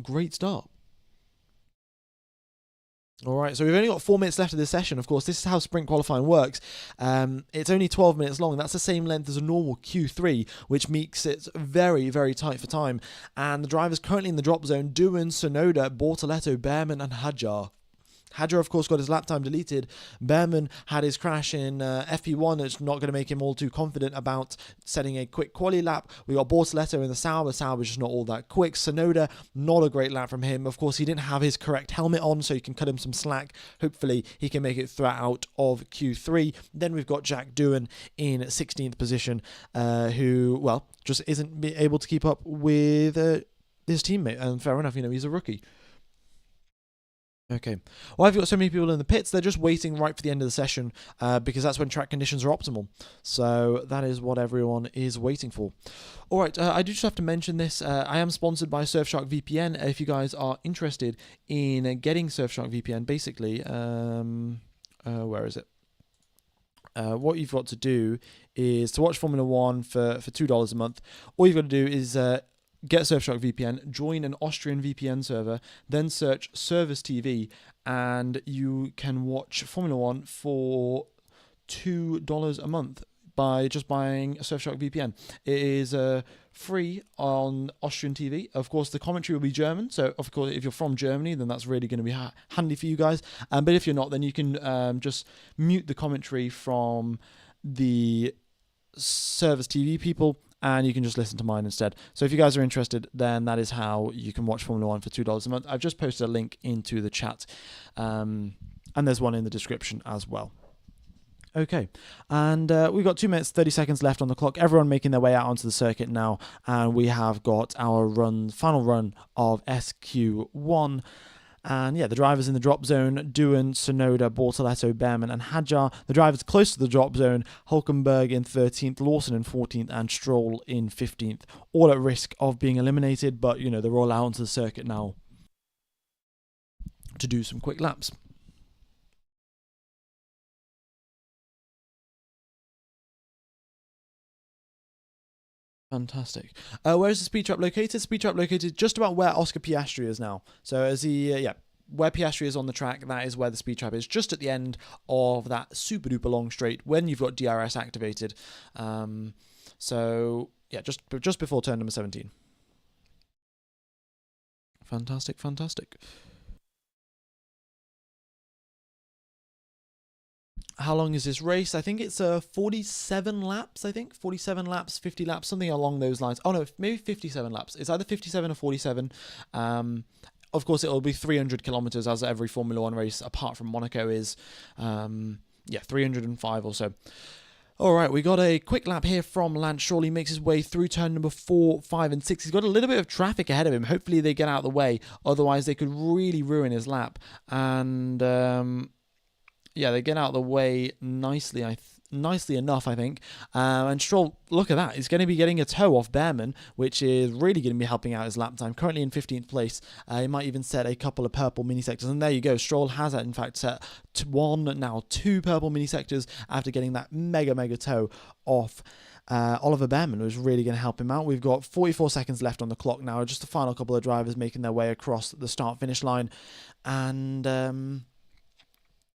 S1: All right, so we've only got 4 minutes left of this session. Of course, this is how sprint qualifying works. It's only 12 minutes long. That's the same length as a normal Q3, which makes it very, very tight for time. And the drivers currently in the drop zone, Doohan, Tsunoda, Bortoleto, Behrman, and Hadjar. Hadjar, of course, got his lap time deleted. Behrman had his crash in FP1. It's not going to make him all too confident about setting a quick quali lap. We got Bortoleto in the Sauber. Sauber's just not all that quick. Tsunoda, not a great lap from him. Of course, he didn't have his correct helmet on, so you can cut him some slack. Hopefully, he can make it throughout of Q3. Then we've got Jack Doohan in 16th position, who, well, just isn't able to keep up with his teammate. And fair enough, he's a rookie. Okay. Well, I've got so many people in the pits, they're just waiting right for the end of the session because that's when track conditions are optimal. So that is what everyone is waiting for. All right, I do just have to mention this. I am sponsored by Surfshark VPN. If you guys are interested in getting Surfshark VPN, basically, where is it? What you've got to do is to watch Formula 1 for $2 a month. All you've got to do is get Surfshark VPN, join an Austrian VPN server, then search Service TV, and you can watch Formula 1 for $2 a month by just buying a Surfshark VPN. It is free on Austrian TV. Of course, the commentary will be German, so of course, if you're from Germany, then that's really going to be handy for you guys. But if you're not, then you can just mute the commentary from the Service TV people, and you can just listen to mine instead. So if you guys are interested, then that is how you can watch Formula 1 for $2 a month. I've just posted a link into the chat, and there's one in the description as well.
S2: Okay, and we've got 2 minutes 30 seconds left on the clock. Everyone making their way out onto the circuit now, and we have got our final run of SQ1. And yeah, the drivers in the drop zone: Doohan, Tsunoda, Bortoleto, Behrman, and Hadjar. The drivers close to the drop zone: Hulkenberg in 13th, Lawson in 14th, and Stroll in 15th. All at risk of being eliminated, but you know, they're all out onto the circuit now to do some quick laps. Fantastic. Where is the speed trap located? Speed trap located just about where Oscar Piastri is now. So as he, where Piastri is on the track, that is where the speed trap is, just at the end of that super duper long straight when you've got DRS activated. So yeah, just before turn number 17. Fantastic, fantastic. How long is this race? I think it's 47 laps, 47 laps, 50 laps, something along those lines. Oh no, maybe 57 laps. It's either 57 or 47. Of course, it'll be 300 kilometers as every Formula One race, apart from Monaco, is 305 or so. All right, we got a quick lap here from Lance Stroll. He makes his way through turn number 4, 5, and 6. He's got a little bit of traffic ahead of him. Hopefully they get out of the way. Otherwise, they could really ruin his lap. And yeah, they get out of the way nicely, nicely enough, I think. And Stroll, look at that. He's going to be getting a toe off Behrman, which is really going to be helping out his lap time. Currently in 15th place. He might even set a couple of purple mini sectors. And there you go. Stroll has, in fact, set 2 purple mini sectors after getting that mega toe off Oliver Behrman, was really going to help him out. We've got 44 seconds left on the clock now. Just the final couple of drivers making their way across the start-finish line. And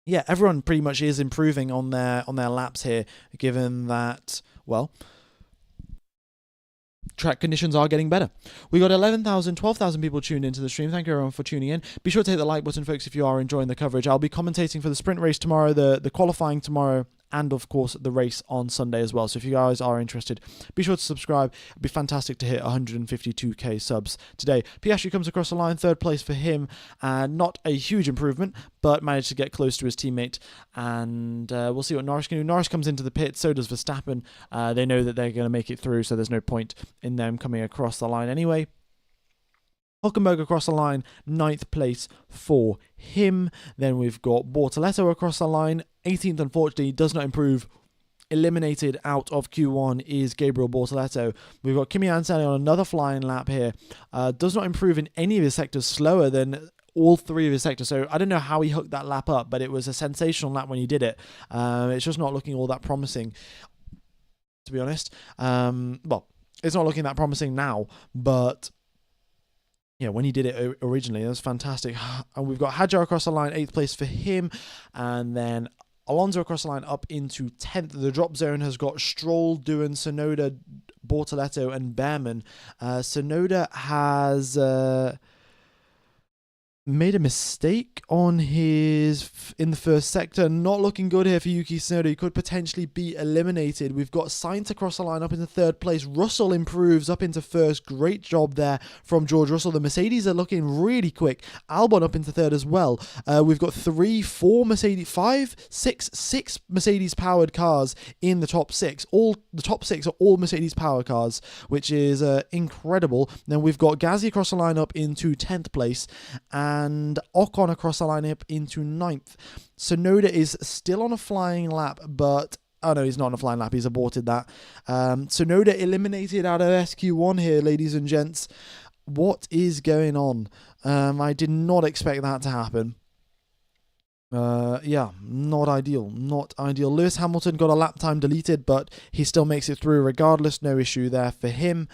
S2: yeah, everyone pretty much is improving on their laps here, given that, well, track conditions are getting better. We got 11,000, 12,000 people tuned into the stream. Thank you everyone for tuning in. Be sure to hit the like button, folks, if you are enjoying the coverage. I'll be commentating for the sprint race tomorrow, the qualifying tomorrow, and of course the race on Sunday as well. So if you guys are interested, be sure to subscribe. It'd be fantastic to hit 152k subs today. Piastri comes across the line, 3rd place for him, and not a huge improvement, but managed to get close to his teammate. And we'll see what Norris can do. Norris comes into the pit, so does Verstappen. They know that they're going to make it through, so there's no point in them coming across the line anyway. Hulkenberg across the line, 9th place for him. Then we've got Bortoleto across the line, 18th, unfortunately, does not improve. Eliminated out of Q1 is Gabriel Bortoleto. We've got Kimi Antonelli on another flying lap here. Does not improve in any of his sectors, slower than all 3 of his sectors. So I don't know how he hooked that lap up, but it was a sensational lap when he did it. It's just not looking all that promising, to be honest. Well, it's not looking that promising now, but yeah, when he did it originally, it was fantastic. And we've got Hadjar across the line, 8th place for him. And then Alonso across the line up into 10th. The drop zone has got Stroll, Doohan, Tsunoda, Bortoleto, and Behrman. Tsunoda has made a mistake on in the first sector. Not looking good here for Yuki Tsunoda. He could potentially be eliminated. We've got Sainz across the line up into 3rd place. Russell improves up into 1st. Great job there from George Russell. The Mercedes are looking really quick. Albon up into 3rd as well. We've got 3, 4 Mercedes, 5, 6 Mercedes powered cars in the top 6. The top 6 are all Mercedes power cars, which is incredible. Then we've got Gasly across the line up into 10th place, and Ocon across the line up into 9th. Tsunoda is still on a flying lap, but oh no, he's not on a flying lap. He's aborted that. Tsunoda eliminated out of SQ1 here, ladies and gents. What is going on? I did not expect that to happen. Yeah, not ideal. Lewis Hamilton got a lap time deleted, but he still makes it through regardless. No issue there for him.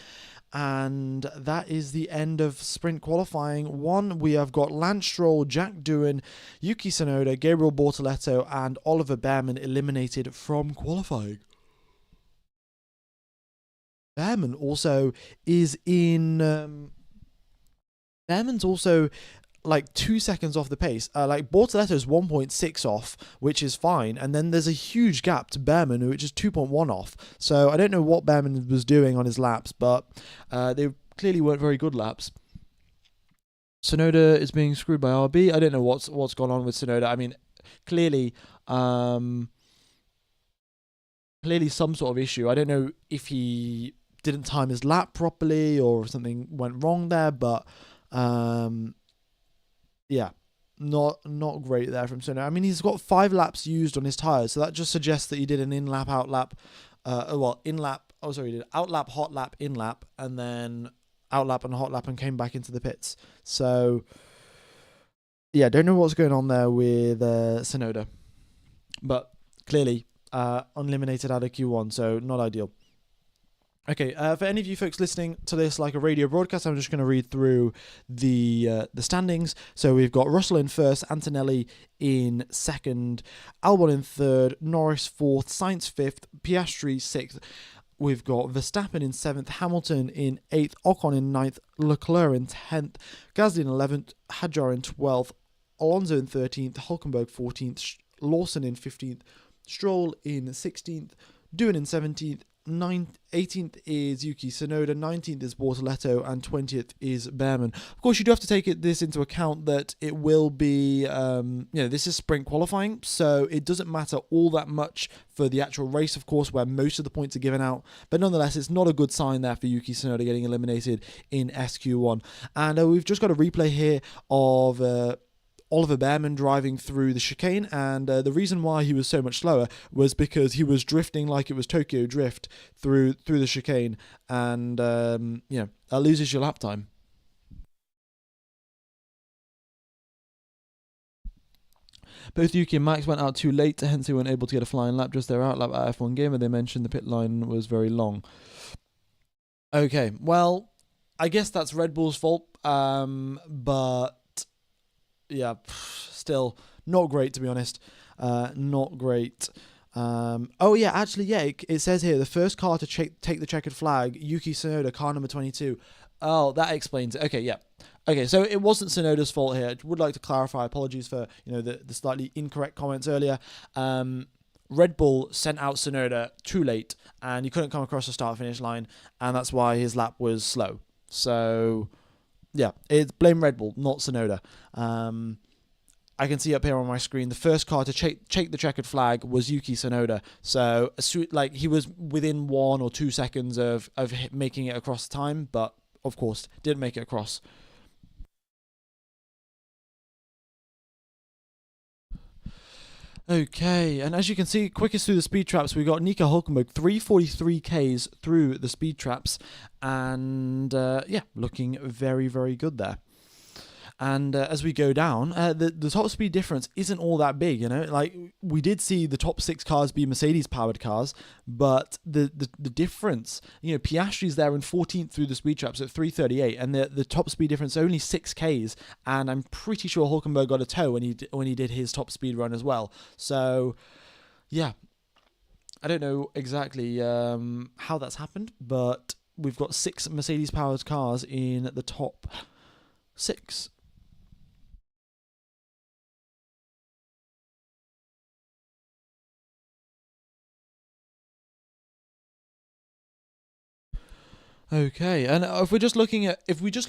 S2: And that is the end of sprint qualifying 1. We have got Lance Stroll, Jack Doohan, Yuki Tsunoda, Gabriel Bortoleto, and Oliver Behrman eliminated from qualifying. Behrman also is in... Behrman's also like 2 seconds off the pace. Like Bortoletto's 1.6 off, which is fine, and then there's a huge gap to Behrman, which is 2.1 off. So I don't know what Behrman was doing on his laps, but they clearly weren't very good laps. Tsunoda is being screwed by RB. I don't know what's gone on with Tsunoda. I mean, clearly clearly some sort of issue. I don't know if he didn't time his lap properly or something went wrong there, but yeah, not great there from Tsunoda. I mean, he's got 5 laps used on his tires, so that just suggests that he did an in-lap, out-lap, in-lap. Oh, sorry, he did out-lap, hot lap, in-lap, and then out-lap and hot lap, and came back into the pits. So yeah, don't know what's going on there with Tsunoda, but clearly uneliminated out of Q1, so not ideal. Okay, for any of you folks listening to this like a radio broadcast, I'm just going to read through the standings. So we've got Russell in first, Antonelli in second, Albon in third, Norris fourth, Sainz fifth, Piastri sixth. We've got Verstappen in 7th, Hamilton in 8th, Ocon in 9th, Leclerc in 10th, Gasly in 11th, Hadjar in 12th, Alonso in 13th, Hulkenberg 14th, Lawson in 15th, Stroll in 16th, Doohan in 17th, 18th is Yuki Tsunoda, 19th is Bortoletto, and 20th is Behrman. Of course, you do have to take this into account that it will be, this is sprint qualifying, so it doesn't matter all that much for the actual race, of course, where most of the points are given out. But nonetheless, it's not a good sign there for Yuki Tsunoda getting eliminated in SQ1. And we've just got a replay here of Oliver Behrman driving through the chicane, and the reason why he was so much slower was because he was drifting like it was Tokyo Drift through the chicane, and that loses your lap time. Both Yuki and Max went out too late, hence they weren't able to get a flying lap. Just their outlap at F1 Gamer, they mentioned the pit line was very long. Okay, well, I guess that's Red Bull's fault, but yeah, still not great, to be honest. Not great. It says here the first car to take the checkered flag, Yuki Tsunoda, car number 22. Oh, that explains it. Okay, yeah. Okay, so it wasn't Tsunoda's fault here. I would like to clarify. Apologies for the slightly incorrect comments earlier. Red Bull sent out Tsunoda too late, and he couldn't come across the start-finish line, and that's why his lap was slow. So yeah, it's blame Red Bull, not Tsunoda. I can see up here on my screen the first car to take the checkered flag was Yuki Tsunoda. So he was within 1 or 2 seconds of making it across the time, but of course didn't make it across. Okay, and as you can see, quickest through the speed traps, we got Nico Hulkenberg, 343 Ks through the speed traps, and looking very, very good there. And as we go down, the top speed difference isn't all that big, Like, we did see the top 6 cars be Mercedes-powered cars, but the difference, Piastri's there in 14th through the speed traps at 338, and the top speed difference only 6 Ks, and I'm pretty sure Hulkenberg got a toe when he did his top speed run as well. So, yeah, I don't know exactly how that's happened, but we've got 6 Mercedes-powered cars in the top 6. Okay, and if we just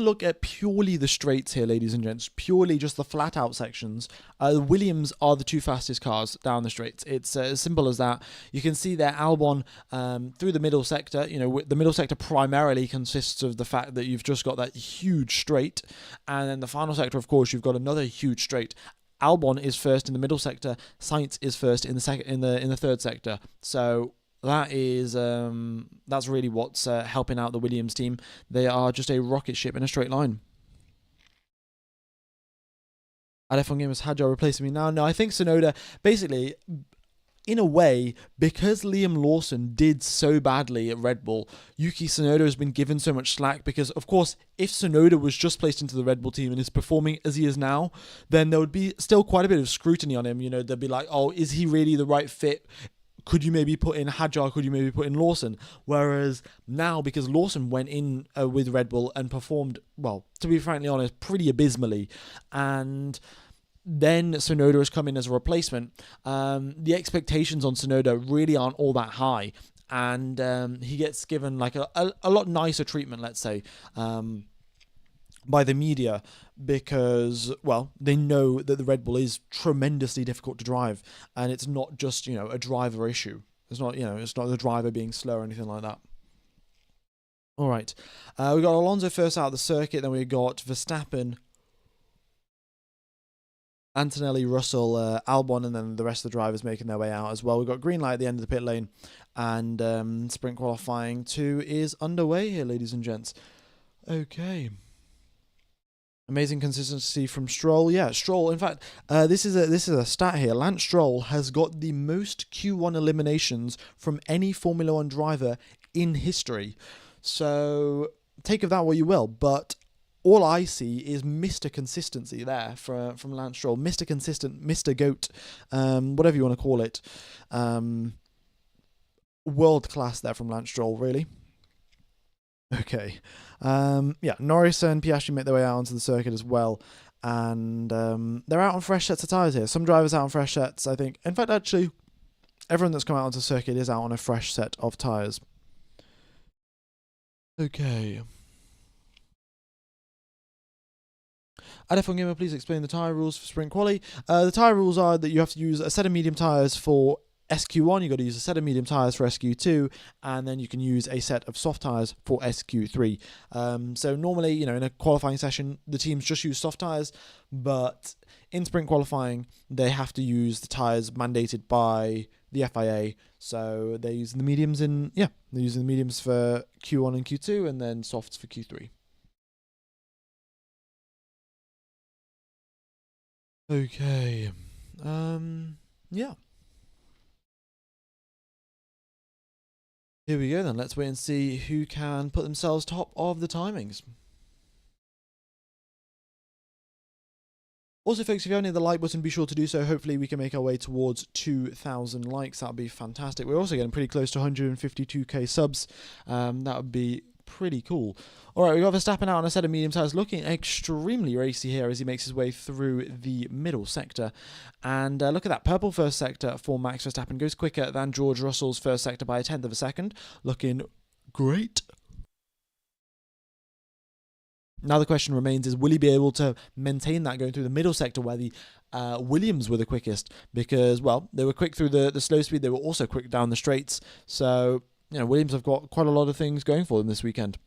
S2: look at purely the straights here, ladies and gents, purely just the flat out sections, the Williams are the 2 fastest cars down the straights. It's as simple as that. You can see there Albon through the middle sector. The middle sector primarily consists of the fact that you've just got that huge straight, and then the final sector, of course, you've got another huge straight. Albon is first in the middle sector. Sainz is first in the third sector. So that is that's really what's helping out the Williams team. They are just a rocket ship in a straight line. At F1 Gamers, Hadjar replacing me now. No, I think Tsunoda, basically, in a way, because Liam Lawson did so badly at Red Bull, Yuki Tsunoda has been given so much slack because, of course, if Tsunoda was just placed into the Red Bull team and is performing as he is now, then there would be still quite a bit of scrutiny on him. They'd be like, oh, is he really the right fit? Could you maybe put in Hadjar? Could you maybe put in Lawson? Whereas now, because Lawson went in with Red Bull and performed, well, to be frankly honest, pretty abysmally, and then Tsunoda has come in as a replacement, the expectations on Tsunoda really aren't all that high, and he gets given like a lot nicer treatment, let's say, by the media, because, well, they know that the Red Bull is tremendously difficult to drive, and it's not just, a driver issue. It's not, it's not the driver being slow or anything like that. All right. We got Alonso first out of the circuit. Then we got Verstappen, Antonelli, Russell, Albon, and then the rest of the drivers making their way out as well. We've got green light at the end of the pit lane, and sprint qualifying 2 is underway here, ladies and gents. Okay. Amazing consistency from Stroll. Yeah, Stroll. In fact, this is a stat here. Lance Stroll has got the most Q1 eliminations from any Formula One driver in history. So take of that what you will, but all I see is Mr. Consistency there from Lance Stroll. Mr. Consistent, Mr. GOAT, whatever you want to call it. World class there from Lance Stroll, really. Okay. Norris and Piastri make their way out onto the circuit as well. And they're out on fresh sets of tyres here. Some drivers out on fresh sets, I think. In fact, actually, everyone that's come out onto the circuit is out on a fresh set of tyres. Okay. At F1 Gamer, please explain the tyre rules for Sprint Quali. The tyre rules are that you have to use a set of medium tyres for SQ1, you've got to use a set of medium tyres for SQ2, and then you can use a set of soft tyres for SQ3. So normally, in a qualifying session, the teams just use soft tyres, but in sprint qualifying, they have to use the tyres mandated by the FIA. So they're using the mediums they're using the mediums for Q1 and Q2, and then softs for Q3. Okay. Yeah. Here we go then. Let's wait and see who can put themselves top of the timings. Also, folks, if you haven't hit the like button, be sure to do so. Hopefully, we can make our way towards 2,000 likes. That would be fantastic. We're also getting pretty close to 152k subs. That would be pretty cool. All right, we got Verstappen out on a set of medium tyres, looking extremely racy here as he makes his way through the middle sector. And look at that, purple first sector for Max Verstappen goes quicker than George Russell's first sector by 1/10 of a second. Looking great. Now the question remains is, will he be able to maintain that going through the middle sector where the Williams were the quickest? Because, well, they were quick through the slow speed. They were also quick down the straights. So, Williams have got quite a lot of things going for them this weekend.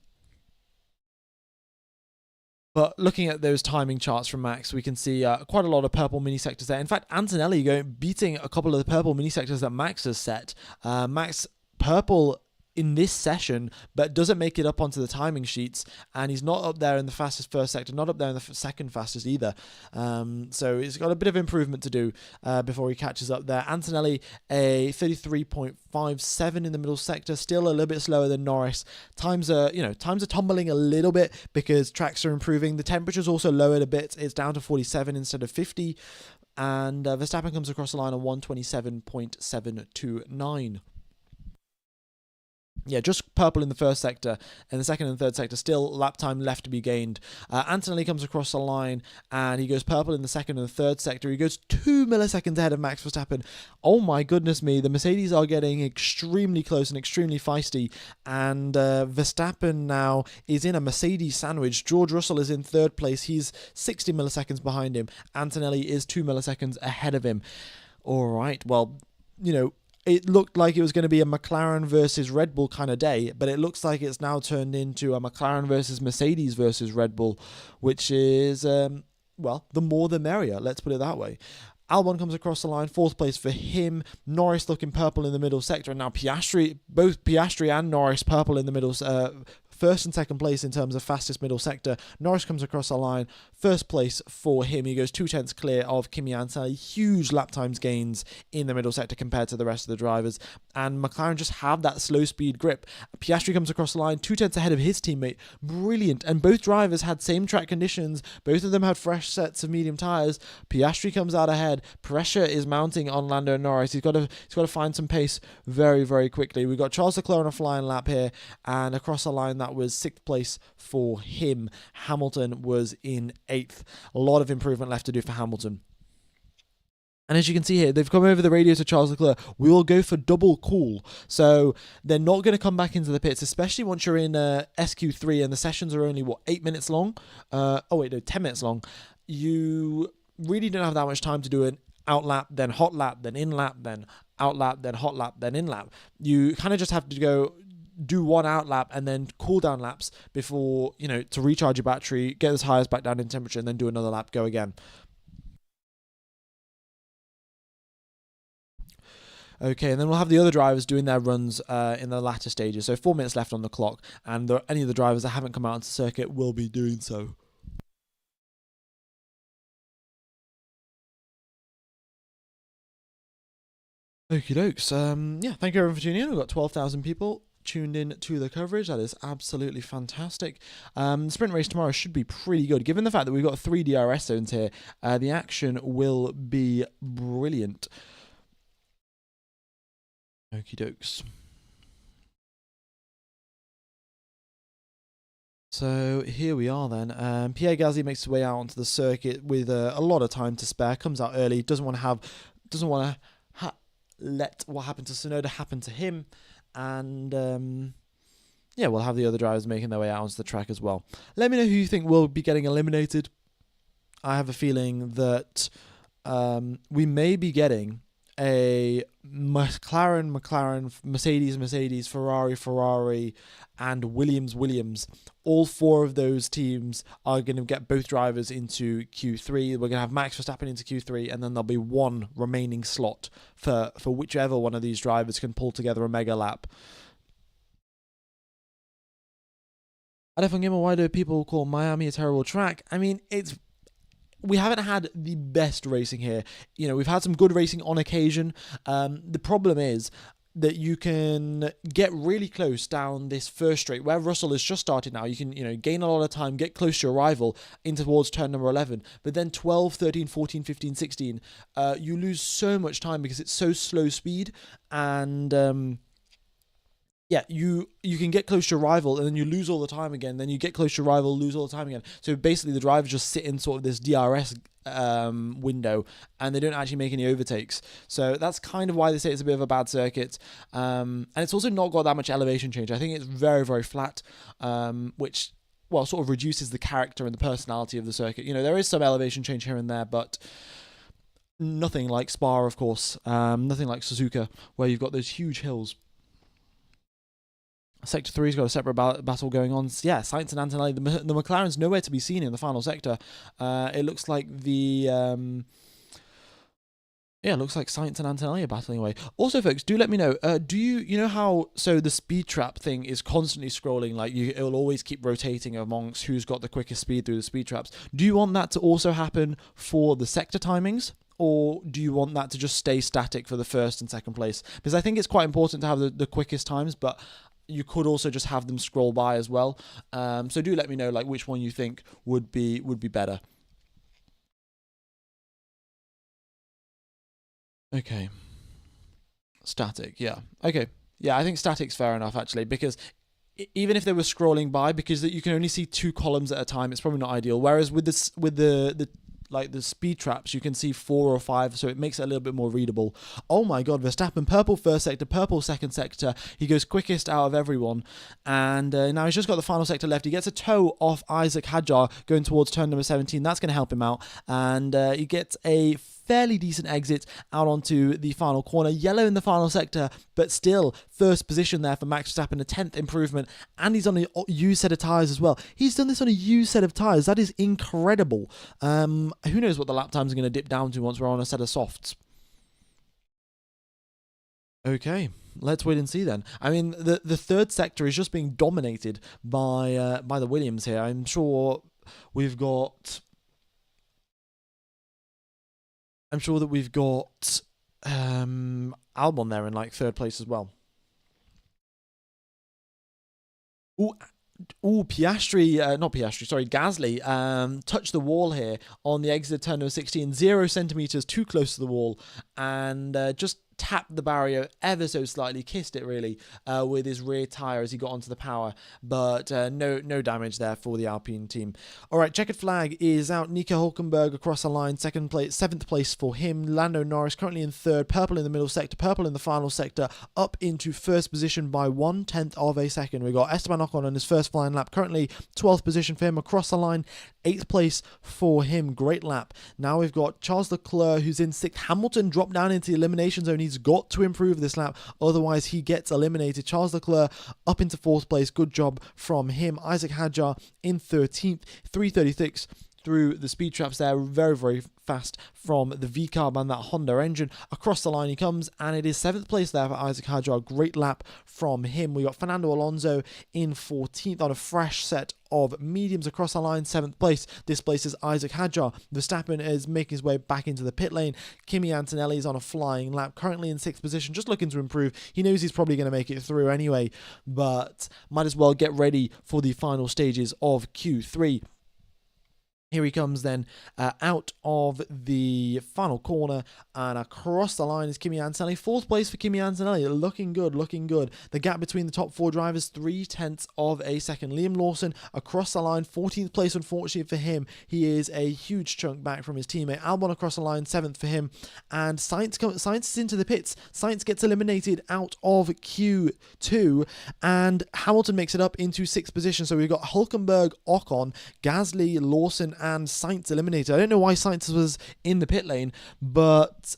S2: But looking at those timing charts from Max, we can see quite a lot of purple mini sectors there. In fact, Antonelli beating a couple of the purple mini sectors that Max has set. Max purple in this session, but doesn't make it up onto the timing sheets, and he's not up there in the fastest first sector, not up there in the second fastest either. So he's got a bit of improvement to do before he catches up there. Antonelli, a 33.57 in the middle sector, still a little bit slower than Norris. Times are tumbling a little bit because tracks are improving. The temperature's also lowered a bit. It's down to 47 instead of 50, and Verstappen comes across the line on 127.729. Yeah, just purple in the first sector, and the second and third sector still lap time left to be gained. Antonelli comes across the line, and he goes purple in the second and third sector. He goes 2 milliseconds ahead of Max Verstappen. Oh my goodness me, the Mercedes are getting extremely close and extremely feisty, and Verstappen now is in a Mercedes sandwich. George Russell is in third place. He's 60 milliseconds behind him. Antonelli is 2 milliseconds ahead of him. All right, well, it looked like it was going to be a McLaren versus Red Bull kind of day, but it looks like it's now turned into a McLaren versus Mercedes versus Red Bull, which is, the more the merrier, let's put it that way. Albon comes across the line, fourth place for him. Norris looking purple in the middle sector, and now both Piastri and Norris purple in the middle first and second place in terms of fastest middle sector. Norris comes across the line, first place for him. He goes 2/10 clear of Kimi Antonelli. Huge lap times gains in the middle sector compared to the rest of the drivers. And McLaren just have that slow speed grip. Piastri comes across the line, 2/10 ahead of his teammate. Brilliant. And both drivers had same track conditions. Both of them had fresh sets of medium tyres. Piastri comes out ahead. Pressure is mounting on Lando Norris. He's got to find some pace very, very quickly. We've got Charles Leclerc on a flying lap here, and across the line that was 6th place for him. Hamilton was in 8th. A lot of improvement left to do for Hamilton. And as you can see here, they've come over the radio to Charles Leclerc. We will go for double cool. So they're not going to come back into the pits, especially once you're in SQ3 and the sessions are only, 8 minutes long? 10 minutes long. You really don't have that much time to do an out lap, then hot lap, then in lap, then out lap, then hot lap, then in lap. You kind of just have to go do one out lap and then cool down laps before, to recharge your battery, get the tires back down in temperature, and then do another lap, go again. Okay, and then we'll have the other drivers doing their runs in the latter stages. So 4 minutes left on the clock, and any of the drivers that haven't come out onto the circuit will be doing so. Okie dokes. Yeah, thank you everyone for tuning in. We've got 12,000 people tuned in to the coverage. That is absolutely fantastic. The sprint race tomorrow should be pretty good. Given the fact that we've got 3 DRS zones here, the action will be brilliant. Okie dokes. So here we are then. Pierre Gasly makes his way out onto the circuit with a lot of time to spare. Comes out early. Doesn't want to let what happened to Tsunoda happen to him. And yeah, we'll have the other drivers making their way out onto the track as well. Let me know who you think will be getting eliminated. I have a feeling that we may be getting a McLaren, Mercedes, Ferrari, and Williams. All 4 of those teams are going to get both drivers into Q3. We're going to have Max Verstappen into Q3, and then there'll be one remaining slot for whichever one of these drivers can pull together a mega lap. And F1 Gamer, why do people call Miami a terrible track? I mean, we haven't had the best racing here. We've had some good racing on occasion. The problem is that you can get really close down this first straight where Russell has just started now. You can, gain a lot of time, get close to your rival in towards turn number 11. But then 12, 13, 14, 15, 16, you lose so much time because it's so slow speed. And yeah, you can get close to your rival and then you lose all the time again. Then you get close to your rival, lose all the time again. So basically the drivers just sit in sort of this DRS window and they don't actually make any overtakes. So that's kind of why they say it's a bit of a bad circuit. And it's also not got that much elevation change. I think it's very, very flat, which, well, sort of reduces the character and the personality of the circuit. There is some elevation change here and there, but nothing like Spa, of course. Nothing like Suzuka, where you've got those huge hills. Sector 3's got a separate battle going on. Yeah, Sainz and Antonelli. The McLaren's nowhere to be seen in the final sector. It looks like it looks like Sainz and Antonelli are battling away. Also, folks, do let me know. Do you know how? So the speed trap thing is constantly scrolling. Like it will always keep rotating amongst who's got the quickest speed through the speed traps. Do you want that to also happen for the sector timings? Or do you want that to just stay static for the first and second place? Because I think it's quite important to have the quickest times, but you could also just have them scroll by as well. So do let me know which one you think would be better. Okay. Static, yeah. Okay. Yeah, I think static's fair enough actually, because even if they were scrolling by, because you can only see 2 columns at a time, it's probably not ideal. Whereas with the speed traps, you can see 4 or 5, so it makes it a little bit more readable. Oh my god, Verstappen, purple first sector, purple second sector. He goes quickest out of everyone. And now he's just got the final sector left. He gets a toe off Isaac Hadjar going towards turn number 17. That's going to help him out. And he gets a fairly decent exit out onto the final corner. Yellow in the final sector, but still first position there for Max Verstappen, a 10th improvement, and he's on a used set of tyres as well. He's done this on a used set of tyres. That is incredible. Who knows what the lap times are going to dip down to once we're on a set of softs. Okay, let's wait and see then. I mean, the third sector is just being dominated by the Williams here. I'm sure we've got... Albon there in third place as well. Gasly touched the wall here on the exit of turn number 16, 0 centimeters too close to the wall, and just tapped the barrier ever so slightly, kissed it really with his rear tyre as he got onto the power, but no damage there for the Alpine team. Alright, checkered flag is out. Nico Hülkenberg across the line, 7th place for him. Lando Norris currently in 3rd, purple in the middle sector, purple in the final sector, up into 1st position by 1/10 of a second. We got Esteban Ocon on his first flying lap, currently 12th position for him across the line, 8th place for him, great lap. Now we've got Charles Leclerc who's in 6th. Hamilton dropped down into the elimination zone. He's He's got to improve this lap, otherwise he gets eliminated. Charles Leclerc up into 4th place. Good job from him. Isaac Hadjar in 13th, 3:36 through the speed traps there. Very, very fast from the V-Carb and that Honda engine. Across the line he comes, and it is 7th place there for Isaac Hadjar. Great lap from him. We got Fernando Alonso in 14th on a fresh set of mediums across the line. 7th place. This places Isaac Hadjar. Verstappen is making his way back into the pit lane. Kimi Antonelli is on a flying lap, currently in 6th position, just looking to improve. He knows he's probably going to make it through anyway, but might as well get ready for the final stages of Q3. Here he comes then out of the final corner, and across the line is Kimi Antonelli. 4th place for Kimi Antonelli. Looking good, looking good. The gap between the top 4 drivers, 0.3 of a second. Liam Lawson across the line, 14th place unfortunately for him. He is a huge chunk back from his teammate. Albon across the line, 7th for him. And Sainz is into the pits. Sainz gets eliminated out of Q2, and Hamilton makes it up into 6th position. So we've got Hülkenberg, Ocon, Gasly, Lawson, and Sainz eliminated. I don't know why Sainz was in the pit lane, but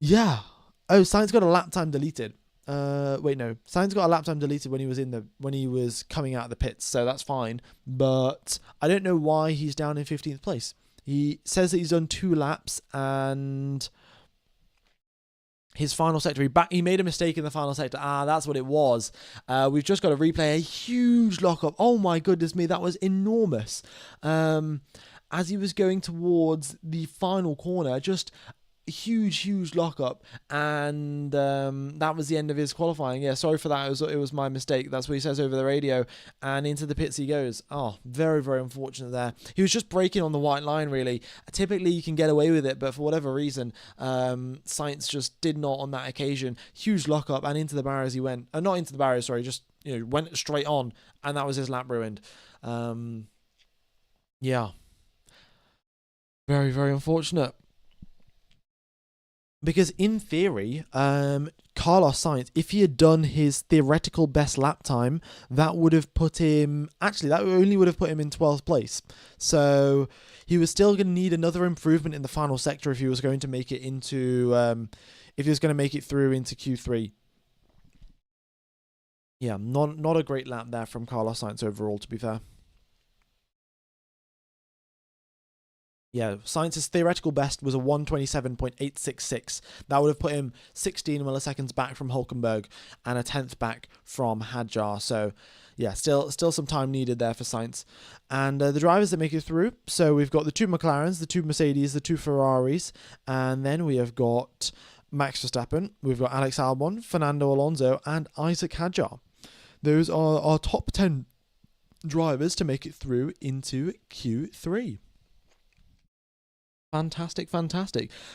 S2: yeah. Oh, Sainz got a lap time deleted. Wait, no. Sainz got a lap time deleted when he was coming out of the pits, so that's fine. But I don't know why he's down in 15th place. He says that he's done 2 laps, and his final sector, he made a mistake in the final sector. That's what it was. We've just got to replay a huge lockup. Oh my goodness me, that was enormous. As he was going towards the final corner, just huge lockup, and that was the end of his qualifying. Yeah, sorry for that. It was my mistake. That's what he says over the radio, and into the pits he goes. Oh, very, very unfortunate there. He was just braking on the white line, really. Typically you can get away with it, but for whatever reason, Sainz just did not on that occasion. Huge lockup, and into the barriers he went. Not into the barriers, sorry, just went straight on, and that was his lap ruined. Yeah, very, very unfortunate. Because in theory, Carlos Sainz, if he had done his theoretical best lap time, that would have put him... Actually, that only would have put him in 12th place. So he was still going to need another improvement in the final sector if he was going to make it into... if he was going to make it through into Q3. Yeah, not a great lap there from Carlos Sainz overall, to be fair. Yeah, Sainz's theoretical best was a 1:27.866. That would have put him 16 milliseconds back from Hülkenberg and a 10th back from Hadjar. So, yeah, still some time needed there for Sainz. And the drivers that make it through, so we've got the 2 McLarens, the 2 Mercedes, the 2 Ferraris, and then we have got Max Verstappen, we've got Alex Albon, Fernando Alonso, and Isaac Hadjar. Those are our top 10 drivers to make it through into Q3. Fantastic.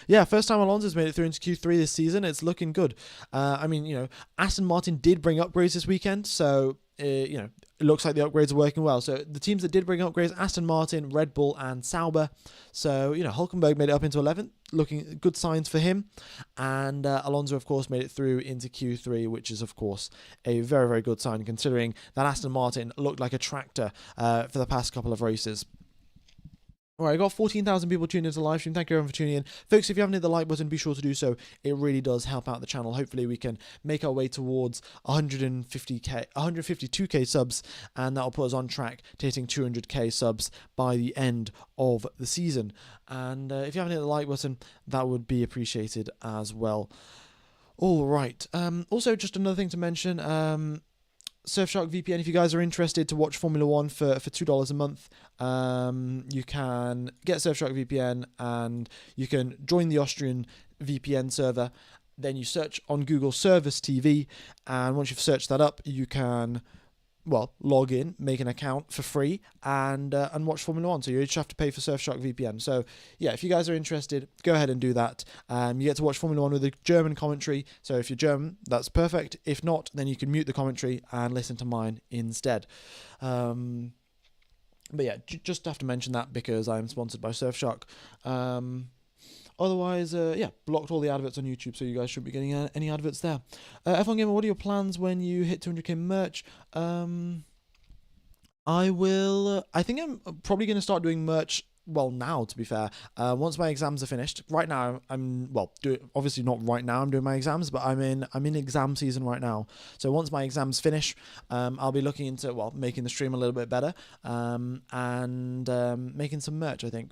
S2: Yeah, first time Alonso's made it through into Q3 this season. It's looking good. I mean, Aston Martin did bring upgrades this weekend, so, it looks like the upgrades are working well. So the teams that did bring upgrades, Aston Martin, Red Bull, and Sauber. So, Hülkenberg made it up into 11th, looking good signs for him. And Alonso, of course, made it through into Q3, which is, of course, a very, very good sign, considering that Aston Martin looked like a tractor for the past couple of races. Alright, I got 14,000 people tuned into the live stream. Thank you everyone for tuning in. Folks, if you haven't hit the like button, be sure to do so. It really does help out the channel. Hopefully we can make our way towards 152k subs, and that'll put us on track to hitting 200k subs by the end of the season. And if you haven't hit the like button, that would be appreciated as well. Alright, also just another thing to mention, Surfshark VPN, if you guys are interested to watch Formula 1 for $2 a month, you can get Surfshark VPN and you can join the Austrian VPN server. Then you search on Google Service TV, and once you've searched that up, you can, log in, make an account for free, and watch Formula 1. So you just have to pay for Surfshark VPN. So yeah, if you guys are interested, go ahead and do that. You get to watch Formula 1 with a German commentary. So if you're German, that's perfect. If not, then you can mute the commentary and listen to mine instead. But yeah, just have to mention that because I'm sponsored by Surfshark. Otherwise, blocked all the adverts on YouTube, so you guys shouldn't be getting any adverts there. F1 Gamer, what are your plans when you hit 200k merch? I think I'm probably going to start doing merch now, to be fair, once my exams are finished. Right now, obviously not right now. I'm doing my exams, but I'm in exam season right now. So once my exams finish, I'll be looking into making the stream a little bit better, and making some merch. I think,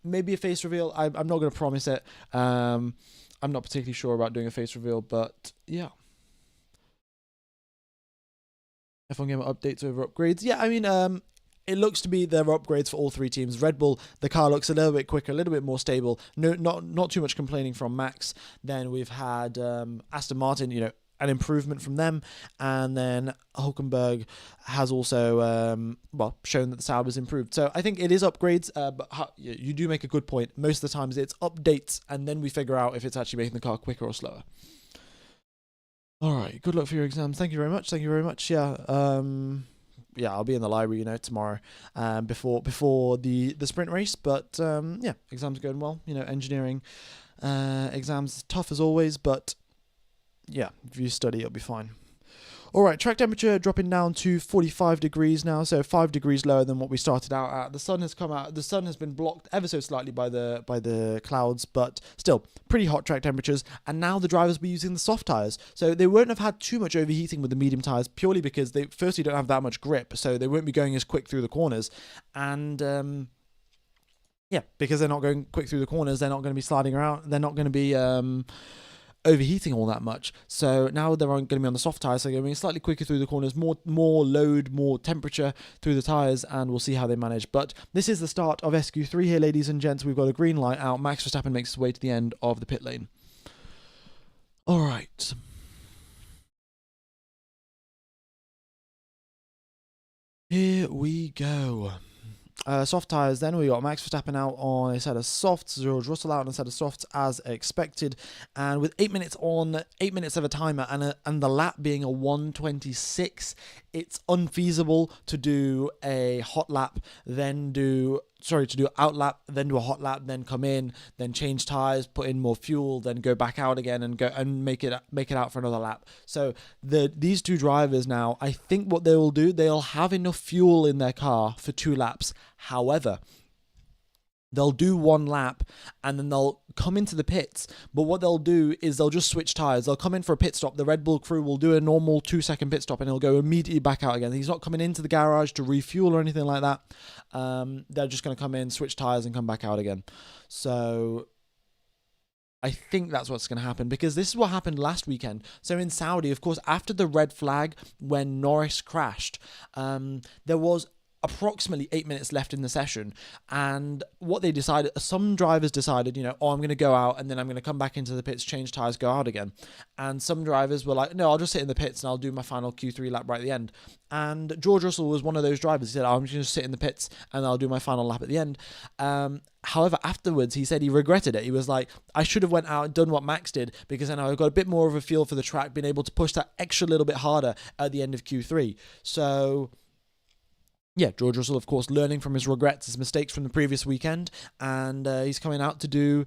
S2: maybe a face reveal. I'm not going to promise it. I'm not particularly sure about doing a face reveal, but yeah. F1 Gamer updates over upgrades. Yeah, I mean, it looks to be there are upgrades for all three teams. Red Bull, the car looks a little bit quicker, a little bit more stable. No, not too much complaining from Max. Then we've had Aston Martin, an improvement from them, and then Hulkenberg has also shown that the Sauber's improved. So I think it is upgrades, but you do make a good point. Most of the times it's updates, and then we figure out if it's actually making the car quicker or slower. All right, good luck for your exams. Thank you very much. Yeah. I'll be in the library, tomorrow, before the sprint race. But exams are going well. Engineering exams tough as always, but yeah, if you study, it'll be fine. All right, track temperature dropping down to 45 degrees now, so 5 degrees lower than what we started out at. The sun has come out. The sun has been blocked ever so slightly by the clouds, but still pretty hot track temperatures. And now the drivers will be using the soft tires, so they won't have had too much overheating with the medium tires, purely because they firstly don't have that much grip, so they won't be going as quick through the corners. And because they're not going quick through the corners, they're not going to be sliding around. They're not going to be overheating all that much. So now they're going to be on the soft tires, so they're going to be slightly quicker through the corners, more load, more temperature through the tires, and we'll see how they manage. But this is the start of SQ3 here, ladies and gents. We've got a green light out. Max Verstappen makes his way to the end of the pit lane. All right. Here we go. Soft tyres, then we got Max Verstappen out on a set of softs, George Russell out on a set of softs as expected, and with 8 minutes on, 8 minutes of a timer, and the lap being a 1:26, it's unfeasible to do a hot lap, to do out lap, then do a hot lap, then come in, then change tyres, put in more fuel, then go back out again and make it out for another lap. So these two drivers now, I think what they will do, they'll have enough fuel in their car for 2 laps. However, they'll do 1 lap and then they'll come into the pits. But what they'll do is they'll just switch tyres. They'll come in for a pit stop. The Red Bull crew will do a normal 2-second pit stop and he'll go immediately back out again. He's not coming into the garage to refuel or anything like that. They're just going to come in, switch tyres and come back out again. So I think that's what's going to happen, because this is what happened last weekend. So in Saudi, of course, after the red flag when Norris crashed, there was approximately 8 minutes left in the session, and what they decided, some drivers decided, I'm going to go out and then I'm going to come back into the pits, change tyres, go out again. And some drivers were like, no, I'll just sit in the pits and I'll do my final Q3 lap right at the end. And George Russell was one of those drivers. He said, I'm just going to sit in the pits and I'll do my final lap at the end. However, afterwards, he said he regretted it. He was like, I should have went out and done what Max did, because then I got a bit more of a feel for the track, been able to push that extra little bit harder at the end of Q3. So yeah, George Russell, of course, learning from his regrets, his mistakes from the previous weekend, and he's coming out to do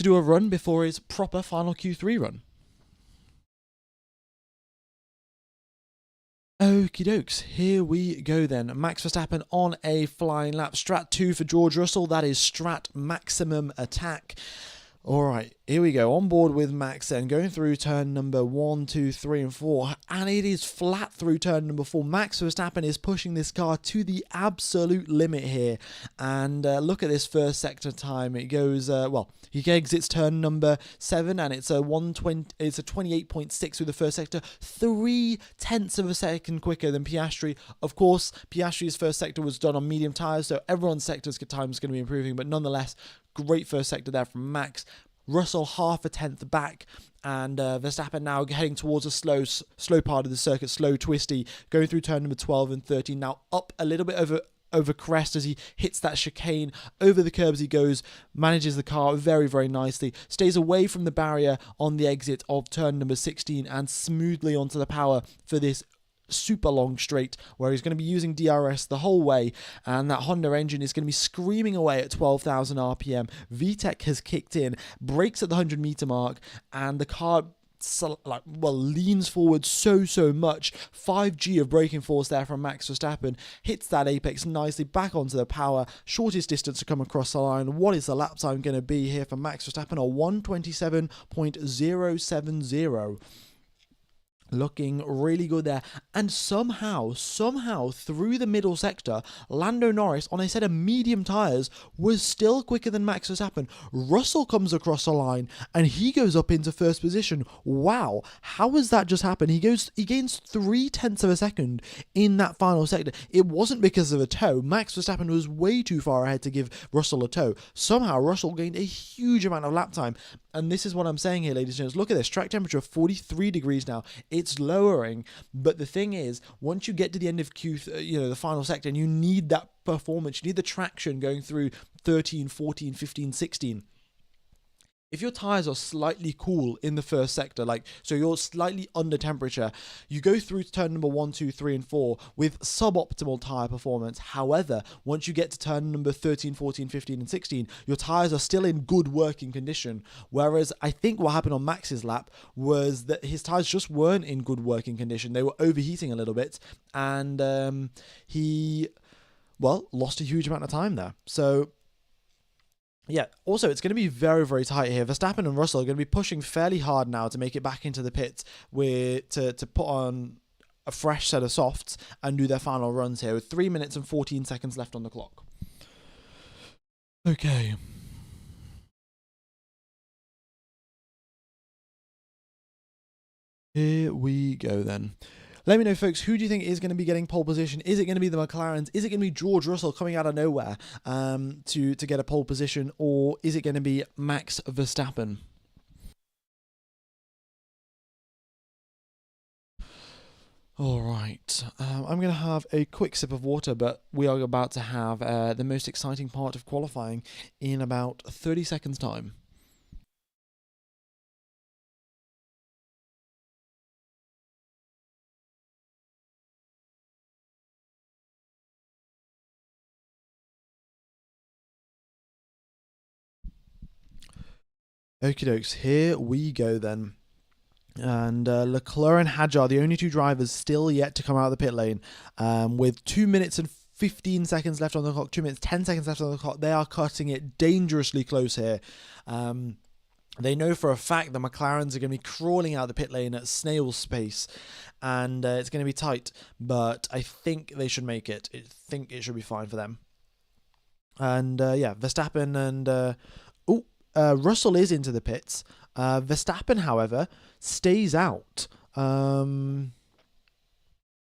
S2: a run before his proper final Q3 run. Okie dokes, here we go then. Max Verstappen on a flying lap. Strat 2 for George Russell, that is strat maximum attack. Alright, here we go, on board with Max then, going through turn number 1, 2, 3 and 4, and it is flat through turn number 4. Max Verstappen is pushing this car to the absolute limit here, and look at this first sector time. It goes, he exits turn number 7, and it's a 28.6 through the first sector, 0.3 of a second quicker than Piastri. Of course, Piastri's first sector was done on medium tyres, so everyone's sector's time is going to be improving, but nonetheless, great first sector there from Max. Russell 0.5 back, and Verstappen now heading towards a slow part of the circuit, slow twisty, going through turn number 12 and 13. Now up a little bit over crest as he hits that chicane. Over the curbs he goes, manages the car very, very nicely, stays away from the barrier on the exit of turn number 16 and smoothly onto the power for this super long straight, where he's going to be using DRS the whole way, and that Honda engine is going to be screaming away at 12,000 RPM. VTEC has kicked in, brakes at the 100 meter mark, and the car leans forward so much. 5G of braking force there from Max Verstappen, hits that apex nicely back onto the power, shortest distance to come across the line. What is the lap time going to be here for Max Verstappen? A 1:27.070. Looking really good there. And somehow, through the middle sector, Lando Norris, on a set of medium tyres, was still quicker than Max Verstappen. Russell comes across the line, and he goes up into first position. Wow, how has that just happened? He gains 0.3 of a second in that final sector. It wasn't because of a tow. Max Verstappen was way too far ahead to give Russell a tow. Somehow, Russell gained a huge amount of lap time. And this is what I'm saying here, ladies and gents. Look at this. Track temperature, 43 degrees now. It's lowering, but the thing is, once you get to the end of the final sector, and you need that performance, you need the traction going through 13, 14, 15, 16. If your tyres are slightly cool in the first sector, so you're slightly under temperature, you go through to turn number 1, 2, 3, and 4 with suboptimal tyre performance. However, once you get to turn number 13, 14, 15, and 16, your tyres are still in good working condition. Whereas I think what happened on Max's lap was that his tyres just weren't in good working condition. They were overheating a little bit, and he lost a huge amount of time there. So yeah, also, it's going to be very, very tight here. Verstappen and Russell are going to be pushing fairly hard now to make it back into the pits to put on a fresh set of softs and do their final runs here with 3 minutes and 14 seconds left on the clock.
S1: Okay. Here we go then.
S2: Let me know, folks, who do you think is going to be getting pole position? Is it going to be the McLarens? Is it going to be George Russell coming out of nowhere to get a pole position? Or is it going to be Max Verstappen?
S1: All right. I'm going to have a quick sip of water, but we are about to have the most exciting part of qualifying in about 30 seconds' time.
S2: Okie dokes, here we go then. And Leclerc and Hadjar are the only two drivers still yet to come out of the pit lane, with 2 minutes and 15 seconds left on the clock, 2 minutes, 10 seconds left on the clock. They are cutting it dangerously close here. They know for a fact the McLarens are going to be crawling out of the pit lane at snail's pace, and it's going to be tight, but I think they should make it. I think it should be fine for them. And Verstappen and Russell is into the pits. Verstappen, however, stays out.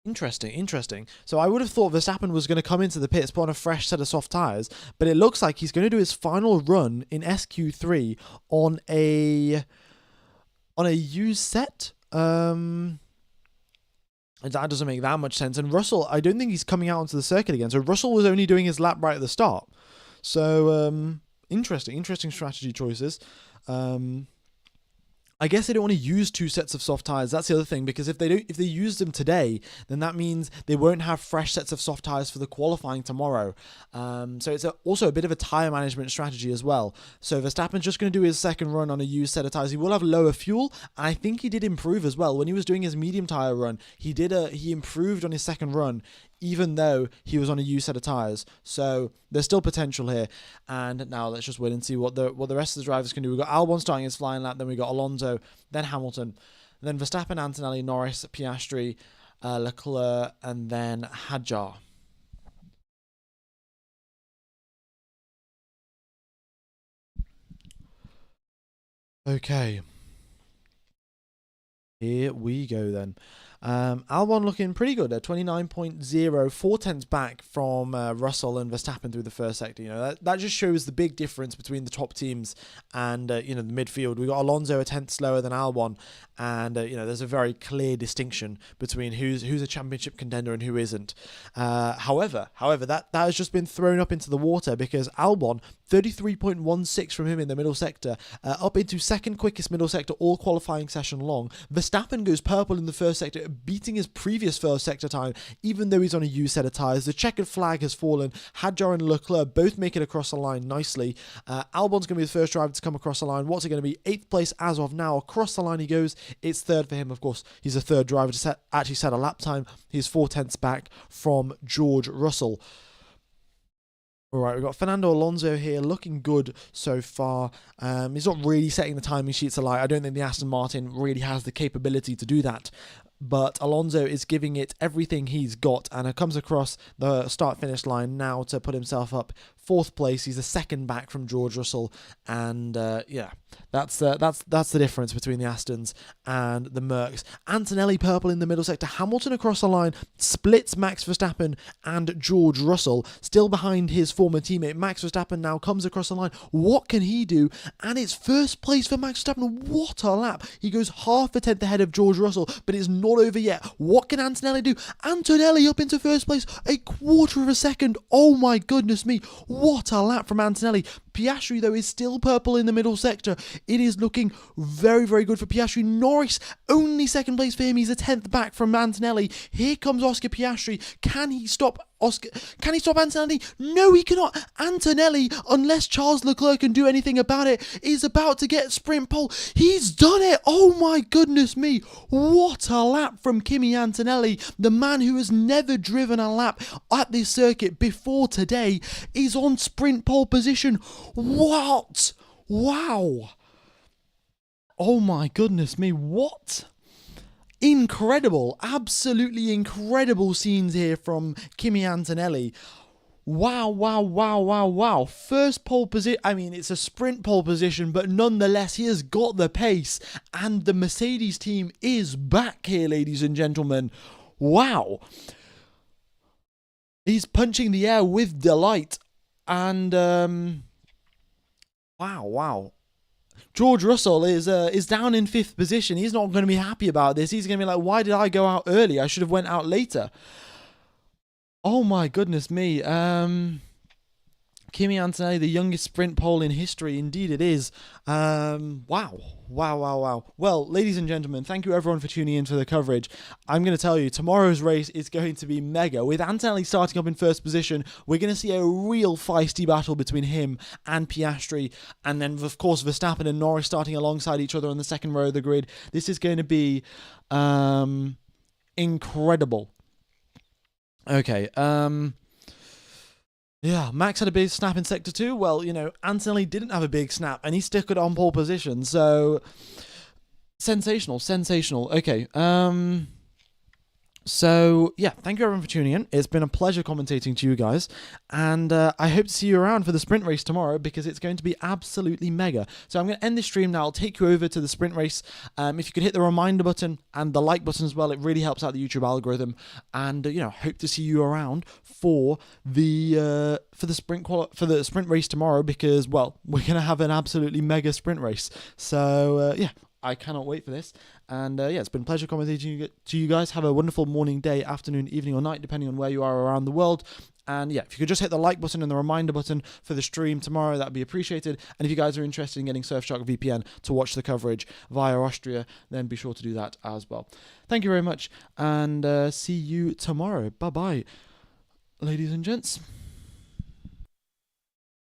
S2: Interesting. So I would have thought Verstappen was going to come into the pits, put on a fresh set of soft tyres, but it looks like he's going to do his final run in SQ3 on a used set. That doesn't make that much sense. And Russell, I don't think he's coming out onto the circuit again. So Russell was only doing his lap right at the start. So interesting strategy choices. I guess they don't want to use two sets of soft tyres. That's the other thing, because if they use them today, then that means they won't have fresh sets of soft tyres for the qualifying tomorrow. So it's also a bit of a tyre management strategy as well. So Verstappen's just going to do his second run on a used set of tyres. He will have lower fuel, and I think he did improve as well. When he was doing his medium tyre run, he improved on his second run, even though he was on a used set of tyres. So there's still potential here. And now let's just wait and see what the rest of the drivers can do. We've got Albon starting his flying lap, then we got Alonso, then Hamilton, then Verstappen, Antonelli, Norris, Piastri, Leclerc, and then Hadjar.
S1: Okay.
S2: Here we go then. Albon looking pretty good at 29.0, 4 tenths back from Russell and Verstappen through the first sector. You know, that just shows the big difference between the top teams and the midfield. We got Alonso a tenth slower than Albon, and there's a very clear distinction between who's a championship contender and who isn't. However, that has just been thrown up into the water, because Albon, 33.16 from him in the middle sector, up into second quickest middle sector all qualifying session long. Verstappen goes purple in the first sector, beating his previous first sector time, even though he's on a U set of tyres. The checkered flag has fallen. Hadjar and Leclerc both make it across the line nicely. Albon's going to be the first driver to come across the line. What's it going to be? 8th place as of now. Across the line he goes. It's third for him, of course. He's the third driver to actually set a lap time. He's 4/10 back from George Russell. All right, we've got Fernando Alonso here, looking good so far. He's not really setting the timing sheets alight. I don't think the Aston Martin really has the capability to do that. But Alonso is giving it everything he's got, and it comes across the start-finish line now to put himself up 4th place. He's the second back from George Russell, and yeah, that's the difference between the Astons and the Mercs. Antonelli purple in the middle sector. Hamilton across the line splits Max Verstappen and George Russell, still behind his former teammate. Max Verstappen now comes across the line. What can he do? And it's first place for Max Verstappen. What a lap! He goes half a tenth ahead of George Russell, but it's not over yet. What can Antonelli do? Antonelli up into first place, a quarter of a second. Oh my goodness me, what a lap from Antonelli. Piastri, though, is still purple in the middle sector. It is looking very, very good for Piastri. Norris, only second place for him. He's a 10th back from Antonelli. Here comes Oscar Piastri. Can he stop Oscar? Can he stop Antonelli? No, he cannot. Antonelli, unless Charles Leclerc can do anything about it, is about to get sprint pole. He's done it. Oh my goodness me. What a lap from Kimi Antonelli. The man who has never driven a lap at this circuit before today is on sprint pole position. What? Wow. Oh my goodness me. What? Incredible. Absolutely incredible scenes here from Kimi Antonelli. Wow, wow, wow, wow, wow. First pole position. I mean, it's a sprint pole position, but nonetheless, he has got the pace. And the Mercedes team is back here, ladies and gentlemen. Wow. He's punching the air with delight. And, wow. George Russell is down in 5th position. He's not going to be happy about this. He's going to be like, why did I go out early? I should have went out later. Oh my goodness me. Kimi Antonelli, the youngest sprint pole in history. Indeed it is. Wow. Well, ladies and gentlemen, thank you everyone for tuning in for the coverage. I'm going to tell you, tomorrow's race is going to be mega. With Antonelli starting up in first position, we're going to see a real feisty battle between him and Piastri. And then, of course, Verstappen and Norris starting alongside each other on the second row of the grid. This is going to be incredible. Okay, yeah, Max had a big snap in Sector 2. Well, you know, Antonelli didn't have a big snap, and he stuck it on pole position, so sensational. Okay, so, yeah, thank you everyone for tuning in. It's been a pleasure commentating to you guys, and I hope to see you around for the sprint race tomorrow, because it's going to be absolutely mega. So I'm going to end this stream now. I'll take you over to the sprint race. If you could hit the reminder button and the like button as well, it really helps out the YouTube algorithm, and, you know, hope to see you around for the sprint race tomorrow, because, well, we're going to have an absolutely mega sprint race. So, yeah. I cannot wait for this. And yeah, it's been a pleasure commentating to you guys. Have a wonderful morning, day, afternoon, evening, or night, depending on where you are around the world. And yeah, if you could just hit the like button and the reminder button for the stream tomorrow, that'd be appreciated. And if you guys are interested in getting Surfshark VPN to watch the coverage via Austria, then be sure to do that as well. Thank you very much, and see you tomorrow. Bye-bye, ladies and gents.